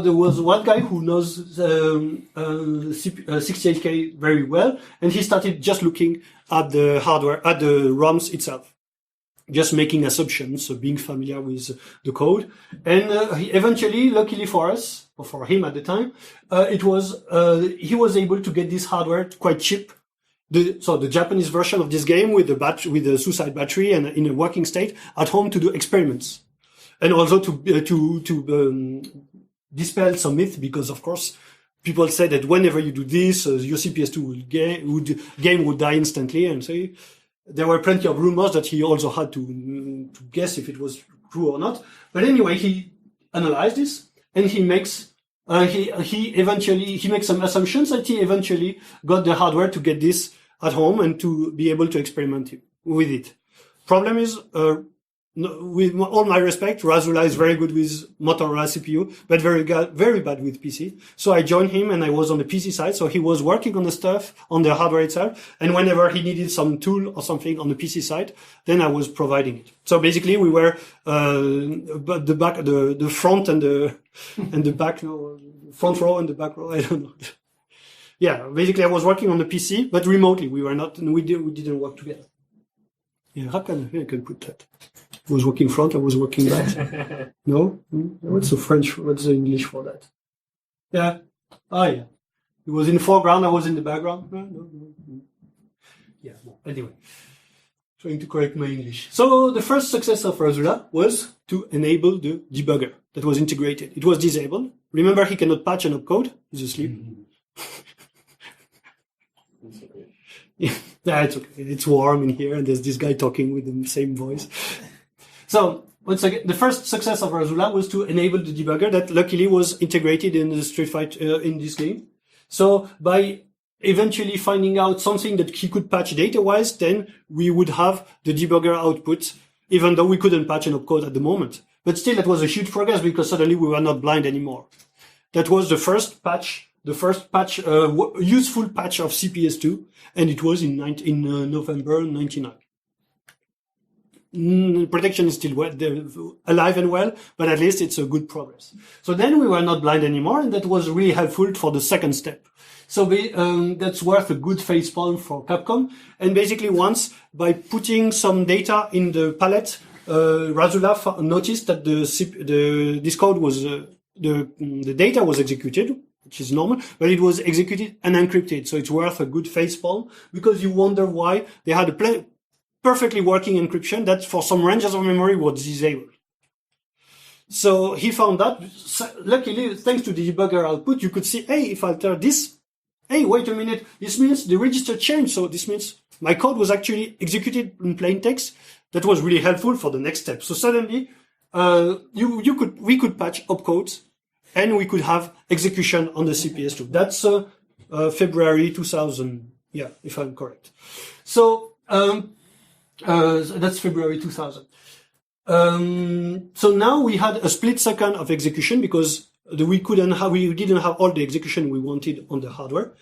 there was one guy who knows 68K very well, and he started just looking at the hardware, at the ROMs itself, just making assumptions, so being familiar with the code. And he eventually, luckily for us, or for him at the time, he was able to get this hardware quite cheap. So the Japanese version of this game with the suicide battery and in a working state at home to do experiments. And also to dispel some myth, because of course people say that whenever you do this, your CPS 2 game would die instantly, and so there were plenty of rumors that he also had to guess if it was true or not. But anyway, he analyzed this and he makes some assumptions that he eventually got the hardware to get this at home and to be able to experiment with it. Problem is, with all my respect, Razula is very good with Motorola CPU, but very bad with PC. So I joined him and I was on the PC side. So he was working on the stuff, on the hardware itself. And whenever he needed some tool or something on the PC side, then I was providing it. So basically we were, the front and the back, front row and the back row. I don't know. Yeah, basically I was working on the PC, but remotely. We didn't work together. Yeah, how can I can put that? I was working front, I was working back. No? What's the English for that? Yeah. Yeah. He was in the foreground, I was in the background. No. Yeah, well, anyway. Trying to correct my English. So the first success of Razula was to enable the debugger that was integrated. It was disabled. Remember, he cannot patch an opcode. He's asleep. Yeah, it's okay. It's warm in here, and there's this guy talking with the same voice. So, once again, the first success of Razula was to enable the debugger that luckily was integrated in the Street Fighter in this game. So, by eventually finding out something that he could patch data-wise, then we would have the debugger output, even though we couldn't patch an opcode at the moment. But still, that was a huge progress because suddenly we were not blind anymore. That was the first patch the first patch, useful patch of CPS2, and it was in November 99. Protection is still alive and well, but at least it's a good progress. So then we were not blind anymore, and that was really helpful for the second step. So that's worth a good facepalm for Capcom. And basically once, by putting some data in the palette, Razula noticed that this code was, the data was executed, which is normal, but it was executed and encrypted. So it's worth a good facepalm, because you wonder why they had a perfectly working encryption that for some ranges of memory was disabled. So he found that, luckily, thanks to the debugger output, you could see, hey, if I alter this, hey, wait a minute, this means the register changed, so this means my code was actually executed in plain text. That was really helpful for the next step. So suddenly, we could patch opcodes, and we could have execution on the CPS2. That's February 2000, yeah, if I'm correct. So that's February 2000. So now we had a split second of execution because we didn't have all the execution we wanted on the hardware,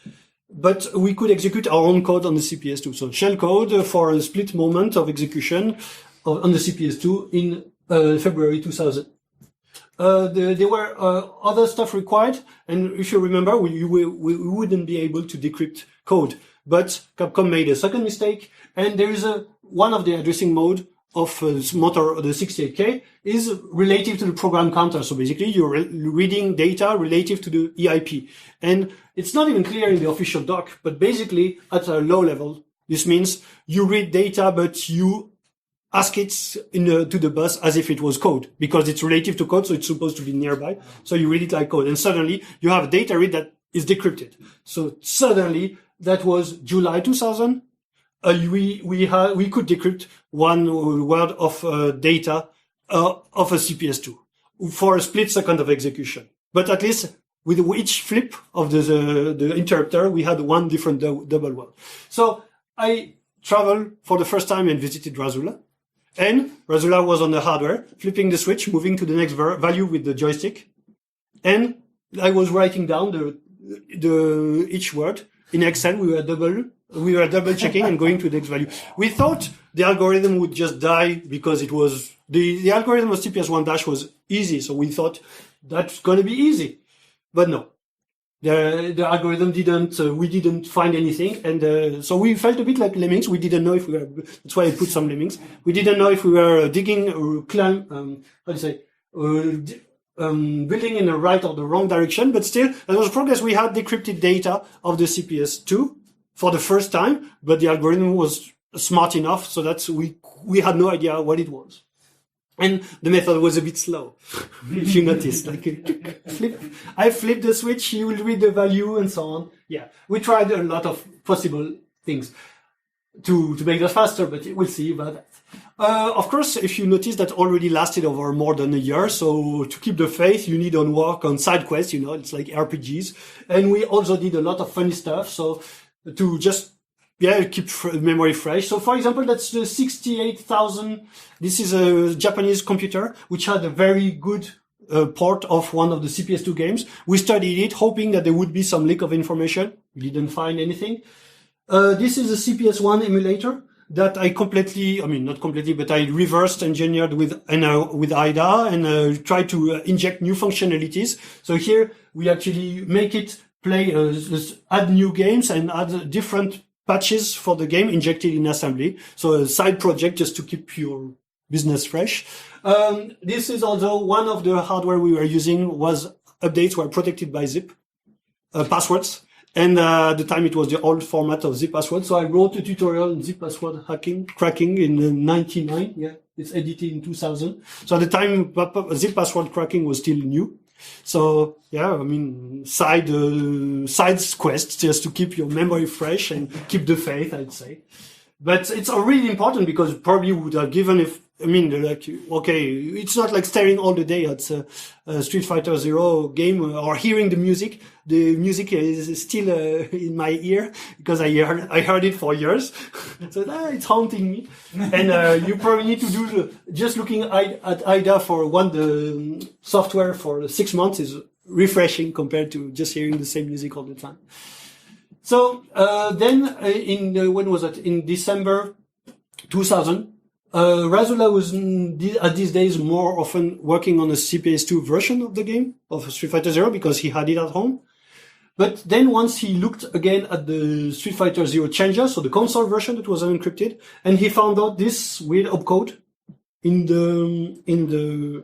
but we could execute our own code on the CPS2. So shell code for a split moment of execution on the CPS2 in February 2000. There were other stuff required, and if you remember, we wouldn't be able to decrypt code. But Capcom made a second mistake, and there is one of the addressing mode of motor, the 68K, is relative to the program counter. So basically, you're reading data relative to the EIP. And it's not even clear in the official doc, but basically, at a low level, this means you read data, but you ask it to the bus as if it was code, because it's relative to code, so it's supposed to be nearby. So you read it like code, and suddenly you have a data read that is decrypted. So suddenly, that was July 2000. We could decrypt one word of data of a CPS2 for a split second of execution. But at least with each flip of the interrupter, we had one different double word. So I traveled for the first time and visited Razula. And Razula was on the hardware, flipping the switch, moving to the next value with the joystick. And I was writing down each word in Excel. We were double checking and going to the next value. We thought the algorithm would just die because it was the algorithm of CPS1- was easy. So we thought that's going to be easy, but no, the algorithm didn't. We didn't find anything, and so we felt a bit like lemmings. We didn't know if we were. That's why I put some lemmings. We didn't know if we were digging or building in the right or the wrong direction. But still, there was progress. We had decrypted data of the CPS2 for the first time, but the algorithm was smart enough so that we had no idea what it was. And the method was a bit slow. If you noticed, I flipped the switch, you will read the value and so on. Yeah, we tried a lot of possible things to make that faster, but we'll see about that. Of course, if you notice, that already lasted over more than a year. So to keep the faith, you need to work on side quests, it's like RPGs. And we also did a lot of funny stuff. So to just keep memory fresh. So, for example, that's the 68,000. This is a Japanese computer which had a very good port of one of the CPS2 games. We studied it, hoping that there would be some leak of information. We didn't find anything. This is a CPS1 emulator that I not completely, but I reversed engineered with IDA and tried to inject new functionalities. So here we actually make it play, add new games and add different patches for the game injected in assembly. So a side project just to keep your business fresh. This is also one of the hardware we were using was updates were protected by zip passwords. And at the time it was the old format of zip password. So I wrote a tutorial on zip password cracking in 99. Yeah, it's edited in 2000. So at the time zip password cracking was still new. So yeah, side quests just to keep your memory fresh and keep the faith, I'd say. But it's really important because probably would have given it's not like staring all the day at a Street Fighter Zero game or hearing the music. The music is still in my ear because I heard it for years. So it's haunting me. And you probably need to do just looking at IDA for the software for 6 months is refreshing compared to just hearing the same music all the time. So then, when was it? In December 2000, Razula was at these days more often working on a CPS2 version of the game of Street Fighter Zero because he had it at home. But then once he looked again at the Street Fighter Zero changer, so the console version that was unencrypted, and he found out this weird opcode in the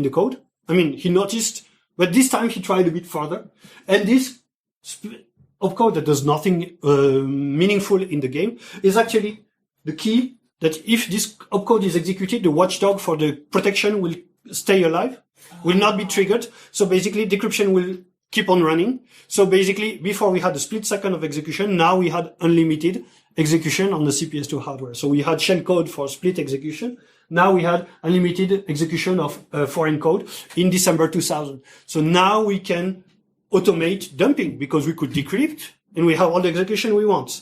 code. I mean, he noticed, but this time he tried a bit further, and this opcode that does nothing meaningful in the game is actually the key that if this opcode is executed, the watchdog for the protection will stay alive, will not be triggered. So basically, decryption will keep on running. So basically, before we had a split second of execution, now we had unlimited execution on the CPS2 hardware. So we had shellcode for split execution. Now we had unlimited execution of foreign code in December 2000. So now we can automate dumping because we could decrypt and we have all the execution we want.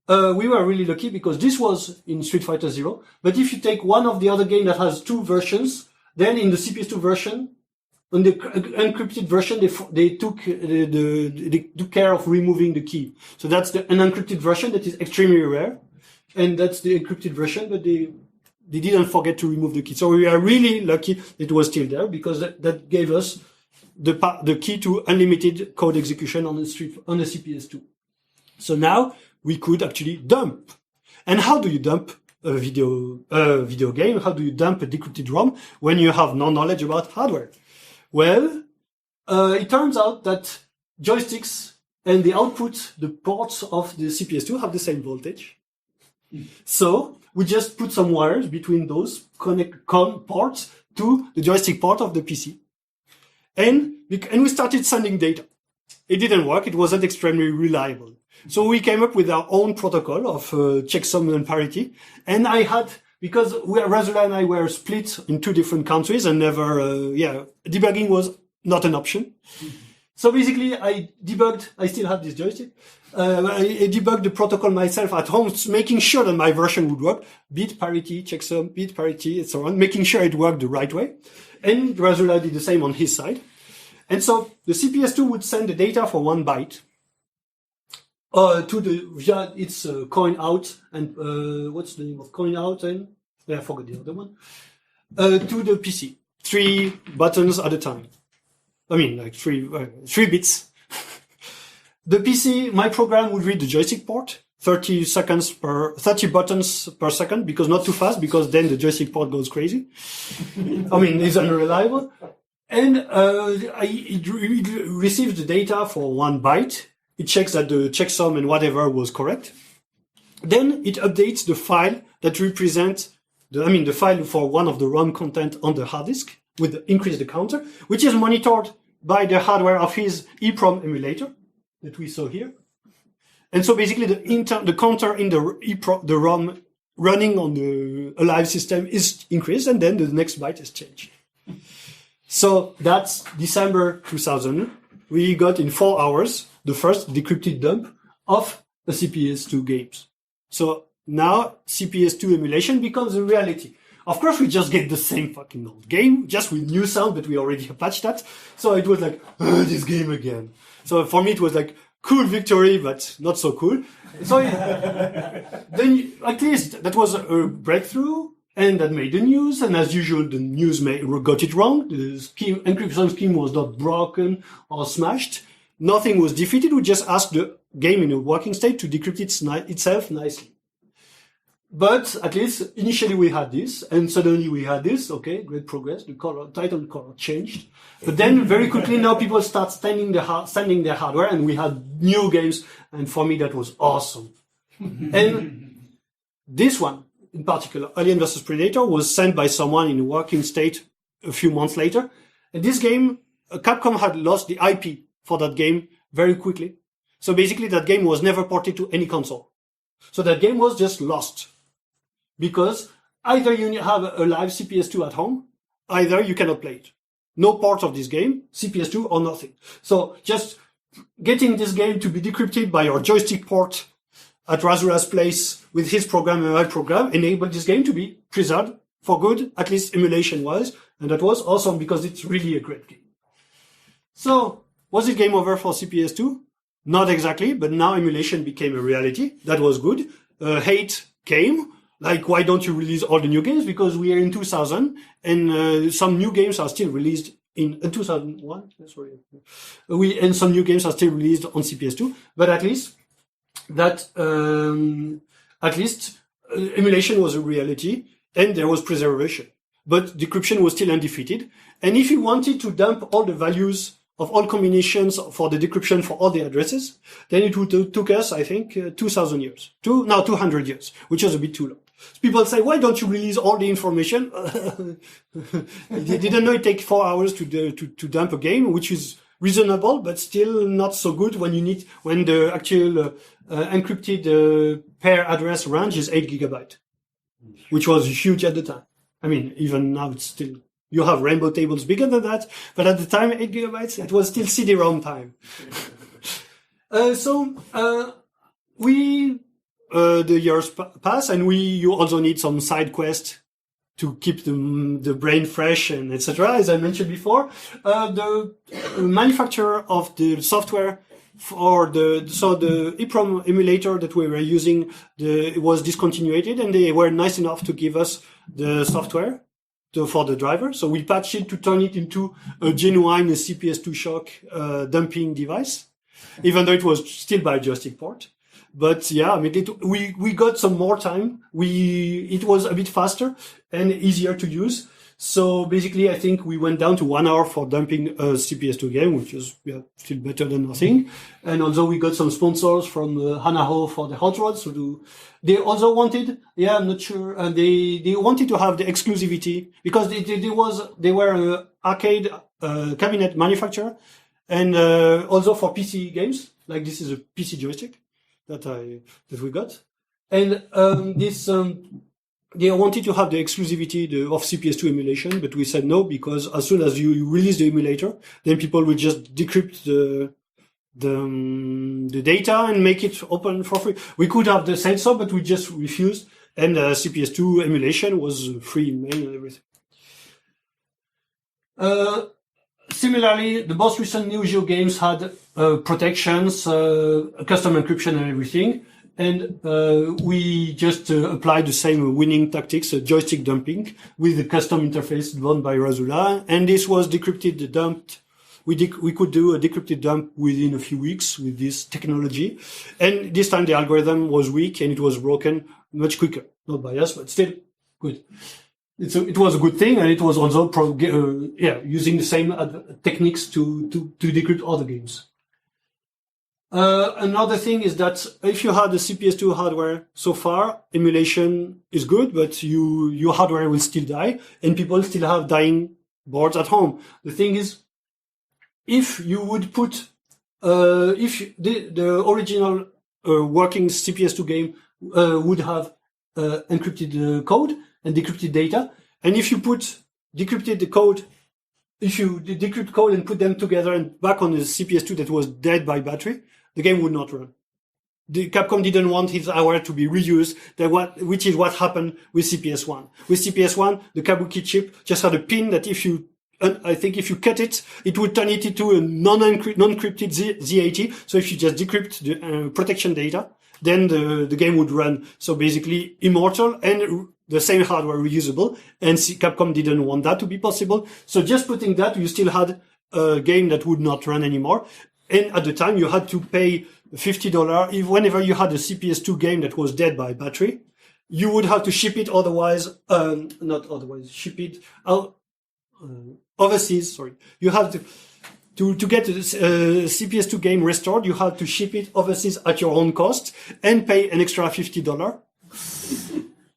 We were really lucky because this was in Street Fighter Zero. But if you take one of the other game that has two versions, then in the CPS2 version, on the encrypted version, they took care of removing the key. So that's the unencrypted version that is extremely rare, and that's the encrypted version. But they didn't forget to remove the key. So we are really lucky it was still there because that gave us the key to unlimited code execution on the CPS2. So now we could actually dump. And how do you dump a video game? How do you dump a decrypted ROM when you have no knowledge about hardware? Well, it turns out that joysticks and the output, the ports of the CPS2 have the same voltage. So we just put some wires between those ports to the joystick port of the PC. And we started sending data. It didn't work. It wasn't extremely reliable. So we came up with our own protocol of checksum and parity. And because Razula and I were split in two different countries and debugging was not an option. So basically I still have this joystick. I debugged the protocol myself at home, making sure that my version would work. Bit parity, checksum, bit parity, and so on, making sure it worked the right way. And Razula did the same on his side. And so the CPS2 would send the data for 1 byte via its coin out and what's the name of coin out and I forgot the other one to the PC. 3 buttons at a time. I mean, like 3 bits. The PC, my program would read the joystick port, 30 buttons per second, because not too fast, because then the joystick port goes crazy. I mean, it's unreliable. And it receives the data for 1 byte. It checks that the checksum and whatever was correct. Then it updates the file that represents the file for one of the ROM content on the hard disk with increase the counter, which is monitored by the hardware of his EEPROM emulator that we saw here. And so basically the counter in the ROM running on the alive system is increased, and then the next byte is changed. So that's December 2000. We got in 4 hours the first decrypted dump of the CPS2 games. So now CPS2 emulation becomes a reality. Of course, we just get the same fucking old game, just with new sound, but we already patched that. So it was like, this game again. So for me, it was like, cool victory, but not so cool. So then at least that was a breakthrough, and that made the news. And as usual, the news got it wrong. The encryption scheme was not broken or smashed. Nothing was defeated. We just asked the game in a working state to decrypt itself nicely. But at least initially we had this, and suddenly we had this. Okay, great progress. The title color changed. But then very quickly now people start sending their hardware, and we had new games. And for me that was awesome. And this one in particular, Alien vs Predator, was sent by someone in a working state a few months later. And this game, Capcom had lost the IP for that game very quickly. So basically that game was never ported to any console. So that game was just lost. Because either you have a live CPS2 at home, either you cannot play it. No port of this game, CPS2 or nothing. So just getting this game to be decrypted by your joystick port at Razura's place with his program and my program enabled this game to be preserved for good, at least emulation-wise. And that was awesome because it's really a great game. So, was it game over for CPS2? Not exactly, but now emulation became a reality. That was good. Hate came. Like, why don't you release all the new games? Because we are in 2000, and some new games are still released in 2001. Sorry, and some new games are still released on CPS2. But at least emulation was a reality, and there was preservation. But decryption was still undefeated. And if you wanted to dump all the values of all combinations for the decryption for all the addresses, then it would took us, I think, 2,000 years. 200 years, which is a bit too long. People say, why don't you release all the information? They didn't know it takes 4 hours to dump a game, which is reasonable, but still not so good when the actual encrypted pair address range is 8 gigabytes, which was huge at the time. I mean, even now it's still, you have rainbow tables bigger than that, but at the time, 8 gigabytes, it was still CD-ROM time. The years pass, and you also need some side quest to keep the brain fresh and etc. As I mentioned before, the manufacturer of the software for the EEPROM emulator that we were using, it was discontinued, and they were nice enough to give us the software for the driver. So we patched it to turn it into a genuine CPS2 shock dumping device, even though it was still by joystick port. But yeah, I mean, we got some more time. It was a bit faster and easier to use. So basically, I think we went down to 1 hour for dumping a CPS2 game, which is still better than nothing. And also we got some sponsors from Hanaho for the hot rods. They also wanted, I'm not sure, they wanted to have the exclusivity because they were an arcade cabinet manufacturer, and also for PC games. Like this is a PC joystick that we got, and they wanted to have the exclusivity of CPS2 emulation, but we said no, because as soon as you release the emulator, then people will just decrypt the data and make it open for free. We could have said so, but we just refused, and CPS2 emulation was free in main and everything. Similarly, the most recent Neo Geo games had protections, custom encryption and everything. And we just applied the same winning tactics, joystick dumping, with the custom interface done by Razula. And this was decrypted, dumped. We could do a decrypted dump within a few weeks with this technology. And this time the algorithm was weak and it was broken much quicker. Not by us, but still good. It was a good thing, and it was also using the same techniques to decrypt other games. Another thing is that if you had the CPS2 hardware so far, emulation is good, but your hardware will still die, and people still have dying boards at home. The thing is, if you would put, if the original working CPS2 game would have encrypted code and decrypted data, and if you put decrypted code, if you decrypt code and put them together and back on the CPS2 that was dead by battery, the game would not run. The Capcom didn't want his hardware to be reused, which is what happened with CPS1. With CPS1, the Kabuki chip just had a pin that if you cut it, it would turn it into a non-encrypted Z80. So if you just decrypt the protection data, then the game would run. So basically immortal and the same hardware reusable. And Capcom didn't want that to be possible. So just putting that, you still had a game that would not run anymore. And at the time, you had to pay $50 whenever you had a CPS2 game that was dead by battery. You would have to ship it overseas. Sorry, you have to get a CPS2 game restored. You had to ship it overseas at your own cost and pay an extra $50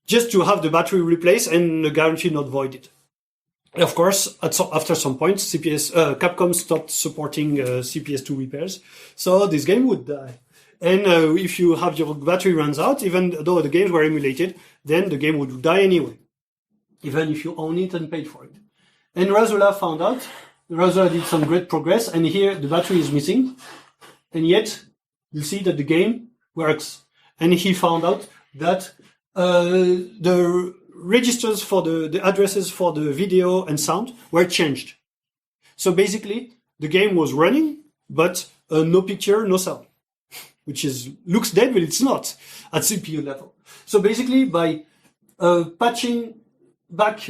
just to have the battery replaced and the guarantee not voided. Of course, after some point, Capcom stopped supporting CPS2 repairs, so this game would die. And if you have your battery runs out, even though the games were emulated, then the game would die anyway, even if you own it and paid for it. And Razula found out. Razula did some great progress, and here the battery is missing, and yet you see that the game works. And he found out that the registers for the addresses for the video and sound were changed. So basically, the game was running, but no picture, no sound, which looks dead, but it's not at CPU level. So basically, by patching back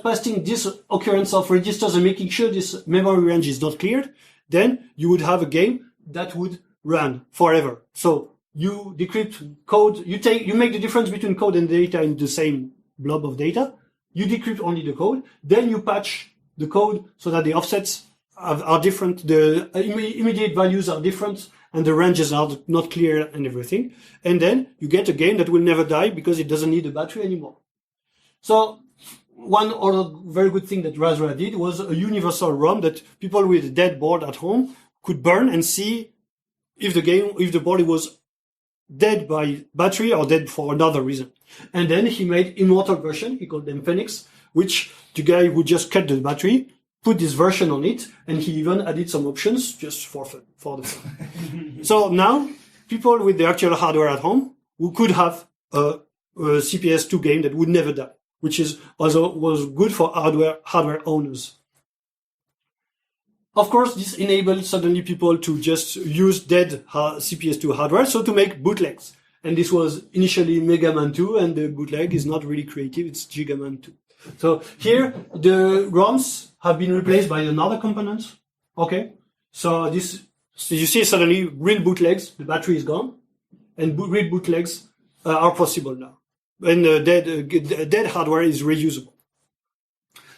passing this occurrence of registers and making sure this memory range is not cleared, then you would have a game that would run forever. So you decrypt code, you make the difference between code and data in the same blob of data. You decrypt only the code, then you patch the code so that the offsets are different, the immediate values are different, and the ranges are not clear and everything. And then you get a game that will never die because it doesn't need a battery anymore. So one other very good thing that Raspberry did was a universal ROM that people with a dead board at home could burn and see if the board was dead by battery or dead for another reason. And then he made immortal version, he called them Phoenix, which the guy would just cut the battery, put this version on it, and he even added some options just for fun, for the fun. So now, people with the actual hardware at home who could have a CPS2 game that would never die, which was good for hardware owners. Of course, this enabled suddenly people to just use dead CPS2 hardware, so to make bootlegs. And this was initially Mega Man 2, and the bootleg is not really creative, it's Giga Man 2. So here, the ROMs have been replaced by another component. Okay, so you see suddenly real bootlegs, the battery is gone, and real bootlegs are possible now. And dead hardware is reusable.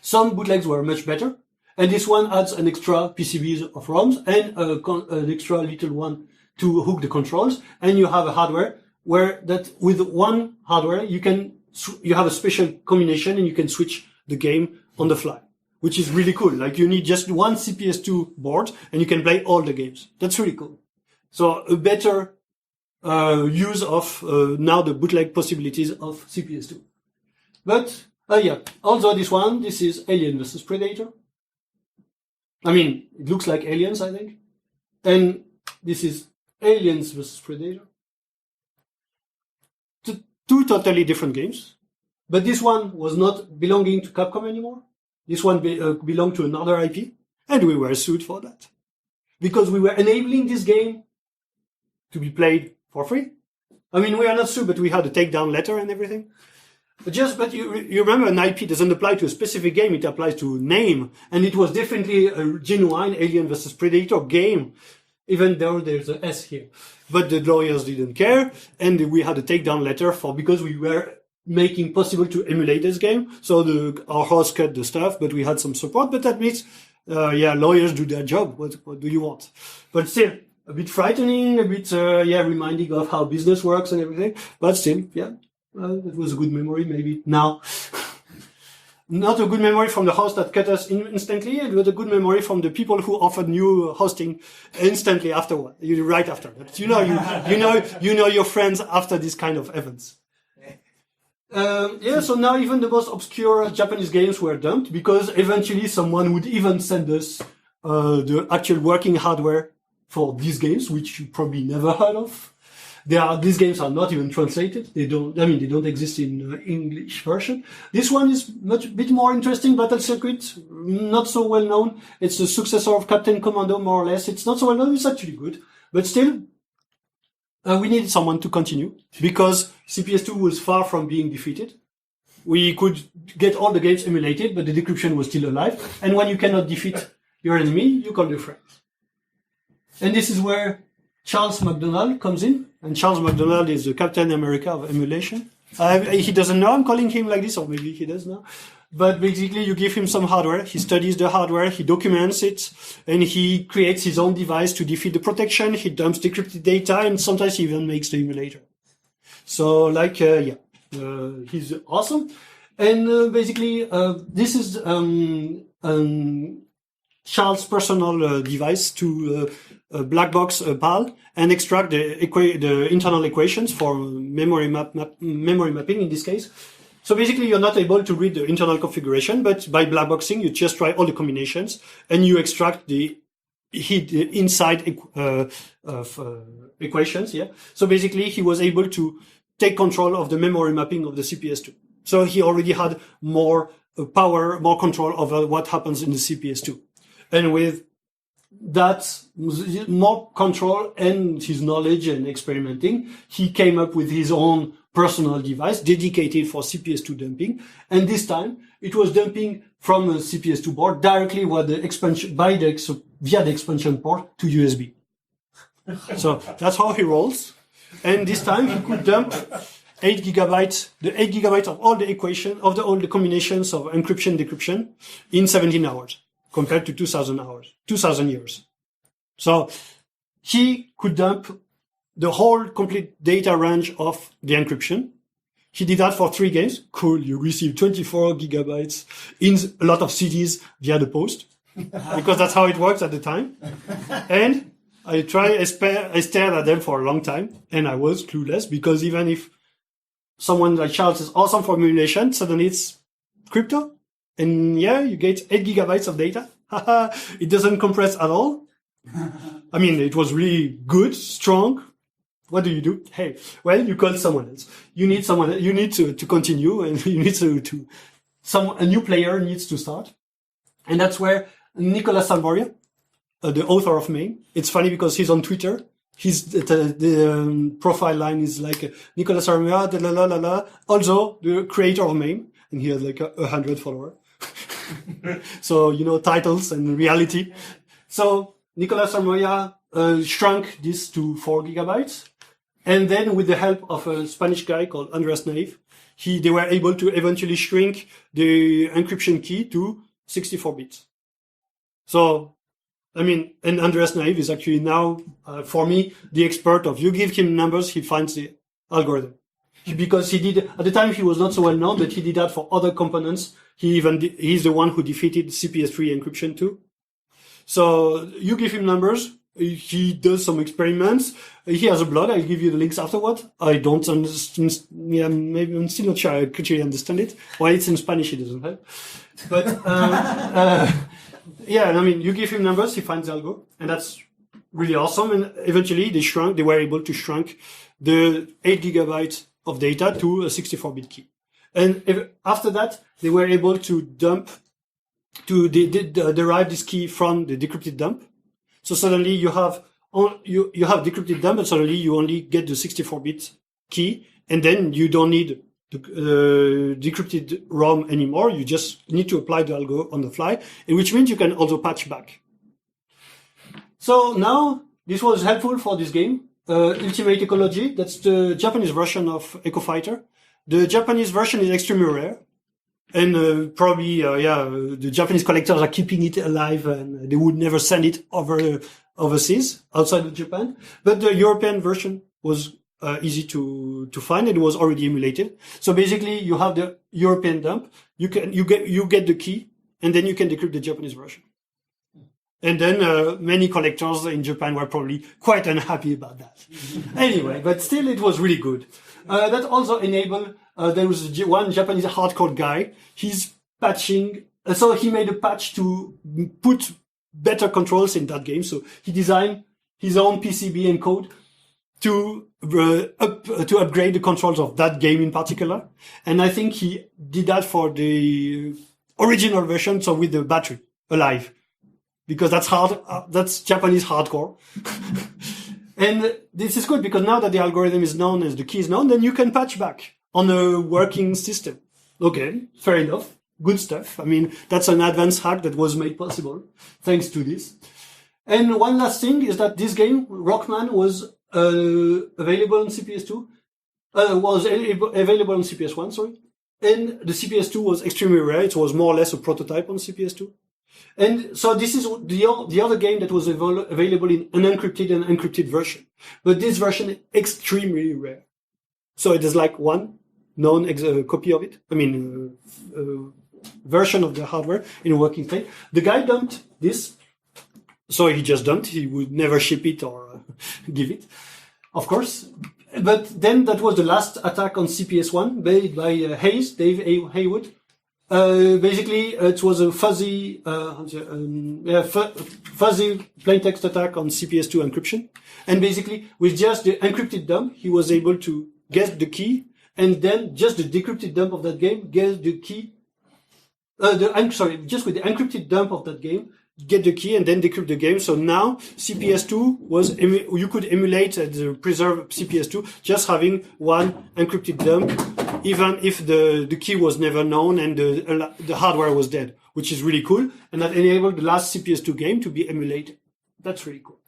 Some bootlegs were much better, and this one adds an extra PCBs of ROMs and an extra little one to hook the controls, and you have a hardware where that with one hardware you have a special combination and you can switch the game on the fly, which is really cool. Like you need just one CPS2 board and you can play all the games. That's really cool. So a better use of now the bootleg possibilities of CPS2. But also this is Alien versus Predator. I mean, it looks like Aliens, I think. And this is Aliens versus Predator. Two totally different games. But this one was not belonging to Capcom anymore. This one belonged to another IP. And we were sued for that. Because we were enabling this game to be played for free. I mean, we are not sued, but we had a takedown letter and everything. But you remember an IP doesn't apply to a specific game, it applies to a name. And it was definitely a genuine Alien versus Predator game, even though there's an S here. But the lawyers didn't care, and we had a takedown letter because we were making possible to emulate this game. So our host cut the stuff, but we had some support. But that means, lawyers do their job. What do you want? But still, a bit frightening, a bit, reminding of how business works and everything. But still, it was a good memory, maybe now. Not a good memory from the host that cut us instantly, but a good memory from the people who offered new hosting instantly afterward, right after that. You know your friends after this kind of events. So now even the most obscure Japanese games were dumped because eventually someone would even send us the actual working hardware for these games, which you probably never heard of. These games are not even translated. They don't exist in English version. This one is bit more interesting. Battle Circuit, not so well known. It's the successor of Captain Commando, more or less. It's not so well known. It's actually good, but still, we needed someone to continue because CPS2 was far from being defeated. We could get all the games emulated, but the decryption was still alive. And when you cannot defeat your enemy, you call your friends. And this is where Charles McDonald comes in. And Charles McDonald is the Captain America of emulation. He doesn't know I'm calling him like this, or maybe he does now. But basically, you give him some hardware, he studies the hardware, he documents it, and he creates his own device to defeat the protection, he dumps decrypted data, and sometimes he even makes the emulator. So, he's awesome. And basically, this is Charles' personal device to black box PAL and extract the internal equations for memory mapping in this case. So basically, you're not able to read the internal configuration, but by black boxing, you just try all the combinations and you extract the inside equations. Yeah. So basically, he was able to take control of the memory mapping of the CPS2. So he already had more power, more control over what happens in the CPS2. And with that more control and his knowledge and experimenting, he came up with his own personal device dedicated for CPS2 dumping. And this time it was dumping from a CPS2 board directly via the expansion port to USB. So that's how he rolls. And this time he could dump 8 gigabytes, the 8 gigabytes of all the equation, of all the combinations of encryption, decryption in 17 hours compared to 2000 years. So he could dump the whole complete data range of the encryption. He did that for 3 games. Cool. You receive 24 gigabytes in a lot of cities via the post because that's how it works at the time. And I stared at them for a long time and I was clueless because even if someone like Charles is awesome for emulation, suddenly it's crypto. And yeah, you get 8 gigabytes of data. It doesn't compress at all. I mean, it was really good, strong. What do you do? Hey, well, you call someone else. You need someone, you need to continue and you need a new player needs to start. And that's where Nicolas Salmoria, the author of MAME, it's funny because he's on Twitter. The profile line is like Nicolas Salmoria, also the creator of MAME. And he has like 100 followers. So, titles and reality. So Nicolas Salmoria shrunk this to 4 gigabytes. And then with the help of a Spanish guy called Andreas Naive, they were able to eventually shrink the encryption key to 64 bits. So, I mean, and Andreas Naive is actually now, for me, the expert of you give him numbers, he finds the algorithm. Because at the time he was not so well known, but he did that for other components. He's the one who defeated CPS3 encryption too. So you give him numbers, he does some experiments. He has a blog. I'll give you the links afterward. I don't understand. Yeah, maybe I'm still not sure I could really understand it. Well, it's in Spanish. It doesn't help. But yeah, I mean, you give him numbers, he finds the algo, and that's really awesome. And eventually, they were able to shrink the 8 gigabytes of data to a 64-bit key. And after that, they were able to derive this key from the decrypted dump. So suddenly you have decrypted dump, but suddenly you only get the 64-bit key, and then you don't need the decrypted ROM anymore. You just need to apply the algo on the fly, and which means you can also patch back. So now this was helpful for this game. Ultimate Ecology, that's the Japanese version of Echo Fighter. The Japanese version is extremely rare. And probably, the Japanese collectors are keeping it alive and they would never send it overseas, outside of Japan. But the European version was easy to find. It was already emulated. So basically, you have the European dump. You get the key, and then you can decrypt the Japanese version. And then many collectors in Japan were probably quite unhappy about that. Anyway, but still, it was really good. That also enabled. There was one Japanese hardcore guy. He's patching. So he made a patch to put better controls in that game. So he designed his own PCB encode to upgrade the controls of that game in particular. And I think he did that for the original version, so with the battery alive, because that's hard. That's Japanese hardcore. And this is good because now that the algorithm is known, as the key is known, then you can patch back on a working system. Okay, fair enough. Good stuff. I mean, that's an advanced hack that was made possible thanks to this. And one last thing is that this game, Rockman, was available on CPS2. Was available on CPS1, sorry. And the CPS2 was extremely rare. It was more or less a prototype on CPS2. And so this is the other game that was available in an unencrypted and encrypted version. But this version is extremely rare. So it is like one known copy of it. I mean, version of the hardware in a working state. The guy dumped this. So he just dumped. He would never ship it or give it, of course. But then that was the last attack on CPS1 made by Dave Haywood. Basically, it was a fuzzy plaintext attack on CPS2 encryption. And basically, with just the encrypted dump, he was able to get the key, and then just the decrypted dump of that game gets the key. Just with the encrypted dump of that game, get the key and then decrypt the game. So now CPS2 was, you could emulate the preserve CPS2 just having one encrypted dump, even if the key was never known and the hardware was dead, which is really cool. And that enabled the last CPS2 game to be emulated. That's really cool.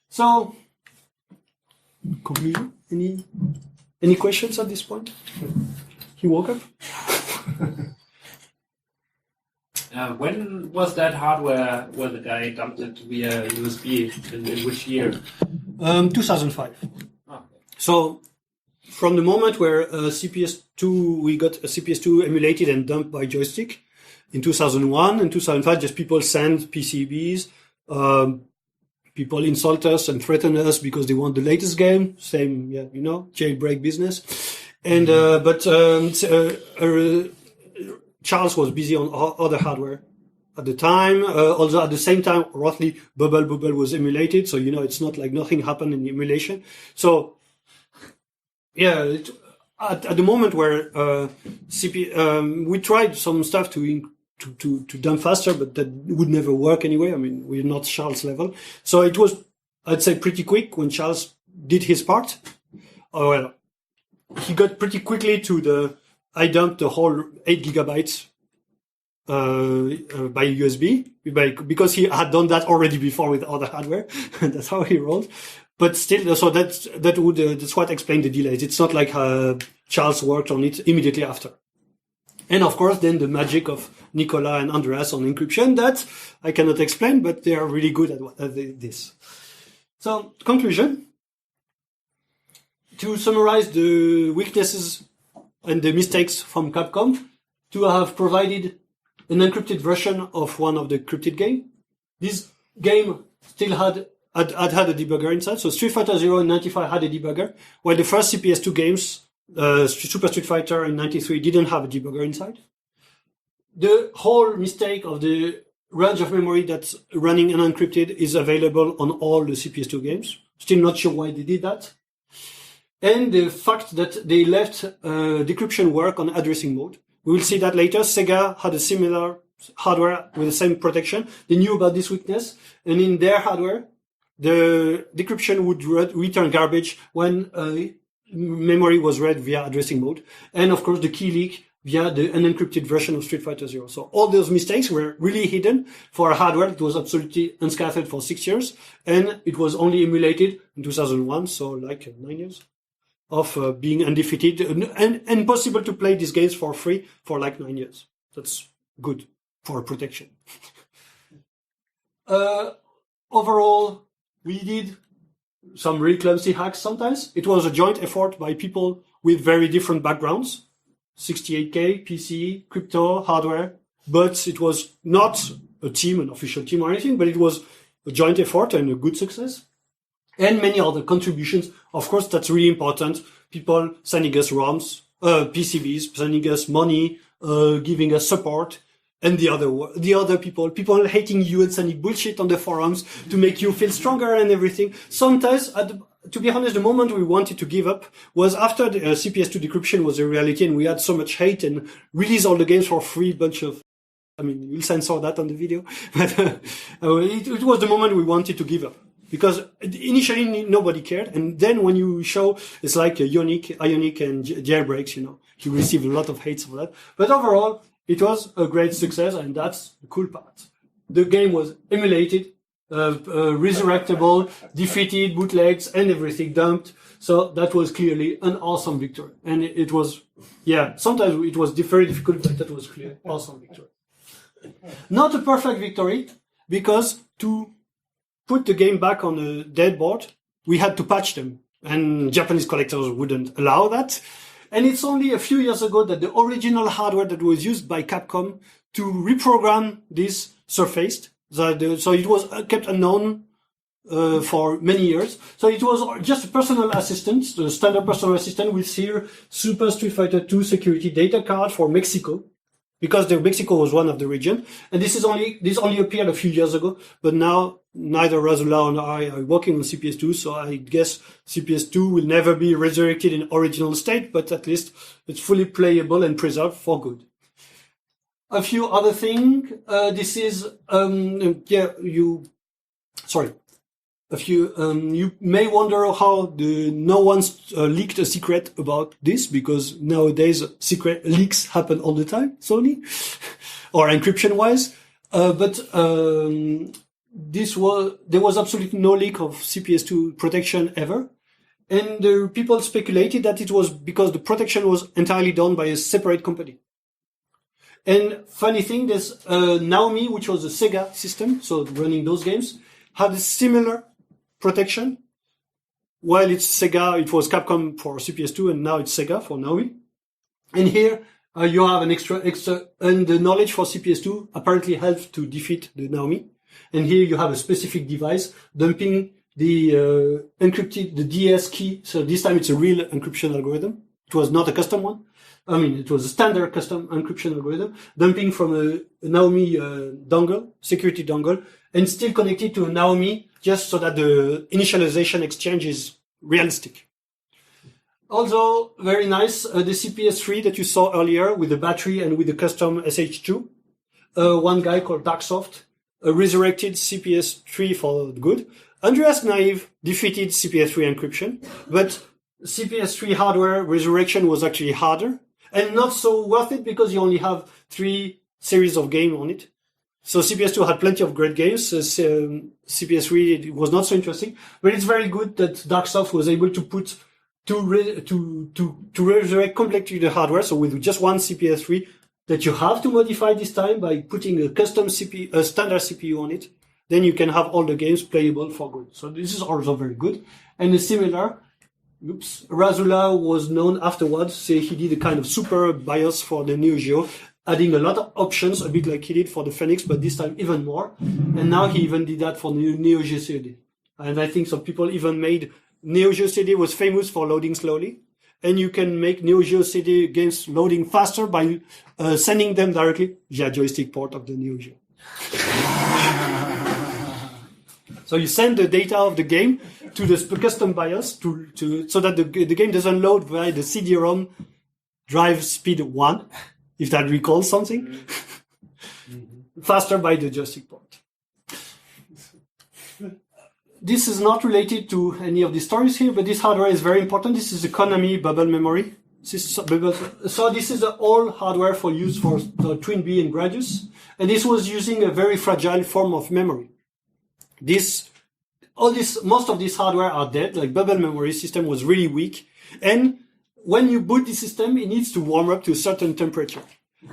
So, conclusion? Any questions at this point? He woke up? When was that hardware where the guy dumped it via USB? In which year? 2005. Oh. So, from the moment where CPS2, we got a CPS2 emulated and dumped by joystick in 2001 and 2005, just people send PCBs. People insult us and threaten us because they want the latest game. Same, yeah, jailbreak business. And Charles was busy on other hardware at the time. Also, at the same time, roughly, Bubble was emulated. So, it's not like nothing happened in the emulation. So, yeah, at the moment where we tried some stuff to dump faster, but that would never work anyway. I mean, we're not Charles level. So it was, I'd say, pretty quick when Charles did his part. Oh, well, he got pretty quickly to I dumped the whole 8 gigabytes by USB because he had done that already before with other hardware. That's how he rolled. But still, so that's what explained the delays. It's not like Charles worked on it immediately after. And of course, then the magic of Nicola and Andreas on encryption that I cannot explain, but they are really good at this. So, conclusion. To summarize the weaknesses and the mistakes from Capcom, to have provided an encrypted version of one of the encrypted game. This game still had a debugger inside. So Street Fighter 0 in 95 had a debugger, while the first CPS2 games, Super Street Fighter in 93, didn't have a debugger inside. The whole mistake of the range of memory that's running unencrypted is available on all the CPS2 games. Still not sure why they did that. And the fact that they left decryption work on addressing mode. We will see that later. Sega had a similar hardware with the same protection. They knew about this weakness, and in their hardware, the decryption would return garbage when memory was read via addressing mode. And of course, the key leak via the unencrypted version of Street Fighter 0. So all those mistakes were really hidden for a hardware that was absolutely unscathed for 6 years. And it was only emulated in 2001, so like 9 years of being undefeated and possible to play these games for free for like 9 years. That's good for protection. Overall, we did some really clumsy hacks sometimes. It was a joint effort by people with very different backgrounds. 68K, PC, crypto, hardware. But it was not a team, an official team or anything, but it was a joint effort and a good success. And many other contributions. Of course, that's really important. People sending us ROMs, PCBs, sending us money, giving us support. And the other people hating you and sending bullshit on the forums to make you feel stronger and everything. Sometimes, to be honest, the moment we wanted to give up was after the CPS2 decryption was a reality and we had so much hate and release all the games for free, you'll censor that on the video. But it was the moment we wanted to give up. Because initially nobody cared, and then when you show, it's like Ionic and jailbreaks, you receive a lot of hates for that. But overall, it was a great success, and that's the cool part. The game was emulated, resurrectable, defeated, bootlegs, and everything dumped. So that was clearly an awesome victory. And it was, sometimes it was very difficult, but that was clearly awesome victory. Not a perfect victory, because to put the game back on a dead board, we had to patch them. And Japanese collectors wouldn't allow that. And it's only a few years ago that the original hardware that was used by Capcom to reprogram this surfaced. So it was kept unknown for many years. So it was just a personal assistant, the standard personal assistant with here Super Street Fighter 2 security data card for Mexico. Because Mexico was one of the region. And this only appeared a few years ago, but now neither Razula nor I are working on CPS2, so I guess CPS2 will never be resurrected in original state, but at least it's fully playable and preserved for good. A few other things. This is you may wonder how no one's leaked a secret about this, because nowadays secret leaks happen all the time, Sony, or encryption wise. But there was absolutely no leak of CPS2 protection ever. And people speculated that it was because the protection was entirely done by a separate company. And funny thing, there's Naomi, which was a Sega system, so running those games, had a similar protection. While it's Sega, it was Capcom for CPS2, and now it's Sega for Naomi. And here you have an extra, and the knowledge for CPS2 apparently helped to defeat the Naomi. And here you have a specific device dumping the encrypted, the DS key. So this time it's a real encryption algorithm. It was not a custom one. I mean, it was a standard custom encryption algorithm, dumping from a Naomi dongle, security dongle, and still connected to a Naomi, just so that the initialization exchange is realistic. Also, very nice, the CPS3 that you saw earlier with the battery and with the custom SH2. One guy called Darksoft resurrected CPS3 for good. Andreas Naive defeated CPS3 encryption, but CPS3 hardware resurrection was actually harder and not so worth it because you only have 3 series of games on it. So CPS2 had plenty of great games. CPS3 was not so interesting, but it's very good that Darksoft was able to put to resurrect completely the hardware. So with just one CPS3 that you have to modify this time by putting a custom a standard CPU on it, then you can have all the games playable for good. So this is also very good. And a similar, Razula was known afterwards. Say he did a kind of super BIOS for the Neo Geo, adding a lot of options, a bit like he did for the Phoenix, but this time even more. And now he even did that for the Neo Geo CD. And I think some people even made Neo Geo CD was famous for loading slowly. And you can make Neo Geo CD games loading faster by sending them directly via joystick port of the Neo Geo. So you send the data of the game to the custom BIOS so that the game doesn't load by the CD-ROM drive speed 1, if that recalls something, faster by the joystick port. This is not related to any of the stories here, but this hardware is very important. This is a Konami bubble memory. So this is the old hardware for use for the Twin B and Gradius, and this was using a very fragile form of memory. Most of this hardware are dead. Like bubble memory system was really weak, and when you boot the system, it needs to warm up to a certain temperature.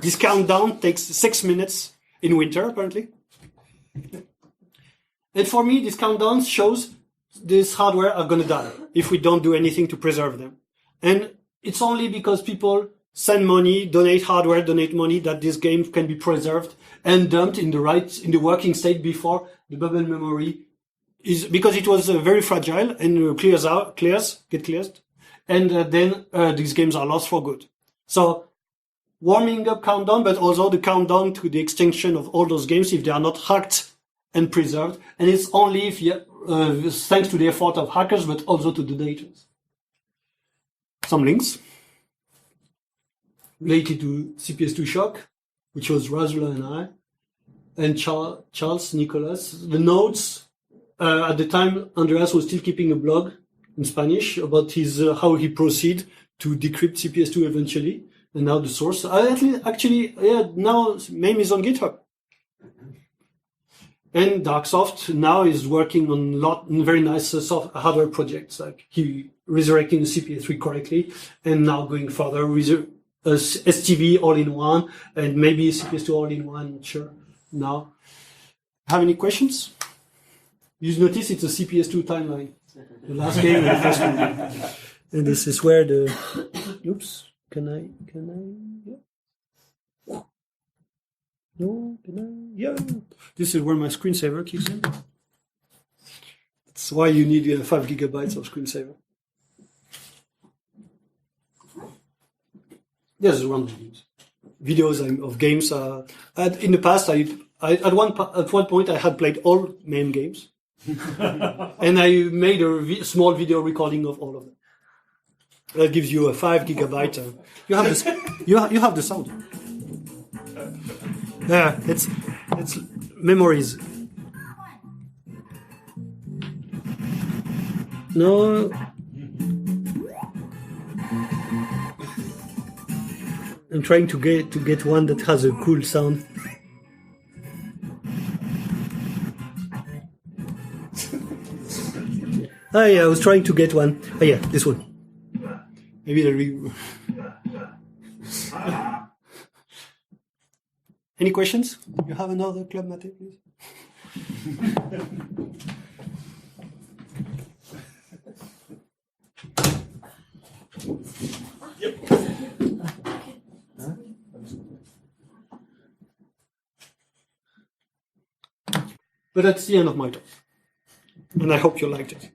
This countdown takes 6 minutes in winter, apparently. And for me, this countdown shows this hardware are going to die if we don't do anything to preserve them. And it's only because people send money, donate hardware, donate money that this game can be preserved and dumped in the working state before the bubble memory is, because it was very fragile and gets cleared. And then these games are lost for good. So warming up countdown, but also the countdown to the extinction of all those games if they are not hacked and preserved. And it's only thanks to the effort of hackers, but also to donators. Some links related to CPS2 Shock, which was Razula and I, and Charles Nicolas. The notes, at the time, Andreas was still keeping a blog in Spanish about his how he proceed to decrypt CPS2 eventually, and now the source. Now MAME is on GitHub. And Darksoft now is working on very nice hardware projects, like he resurrecting the CPS3 correctly, and now going further with STV all-in-one, and maybe CPS2 all-in-one, sure, now. Have any questions? You notice it's a CPS2 timeline. The last game and the first one. And this is where the... Oops, can I... Yeah. No, can I? Yeah. This is where my screensaver kicks in. That's why you need 5 gigabytes of screensaver. This is one of the videos of games. In the past, at one point I had played all MAME games, and I made a small video recording of all of them. That gives you a 5 gigabyte. You have the sound. Yeah, it's memories. No. I'm trying to get one that has a cool sound. Ah, yeah, I was trying to get one. Oh, yeah, this one. Maybe the Any questions? You have another club mate, please? Yep. But that's the end of my talk. And I hope you liked it.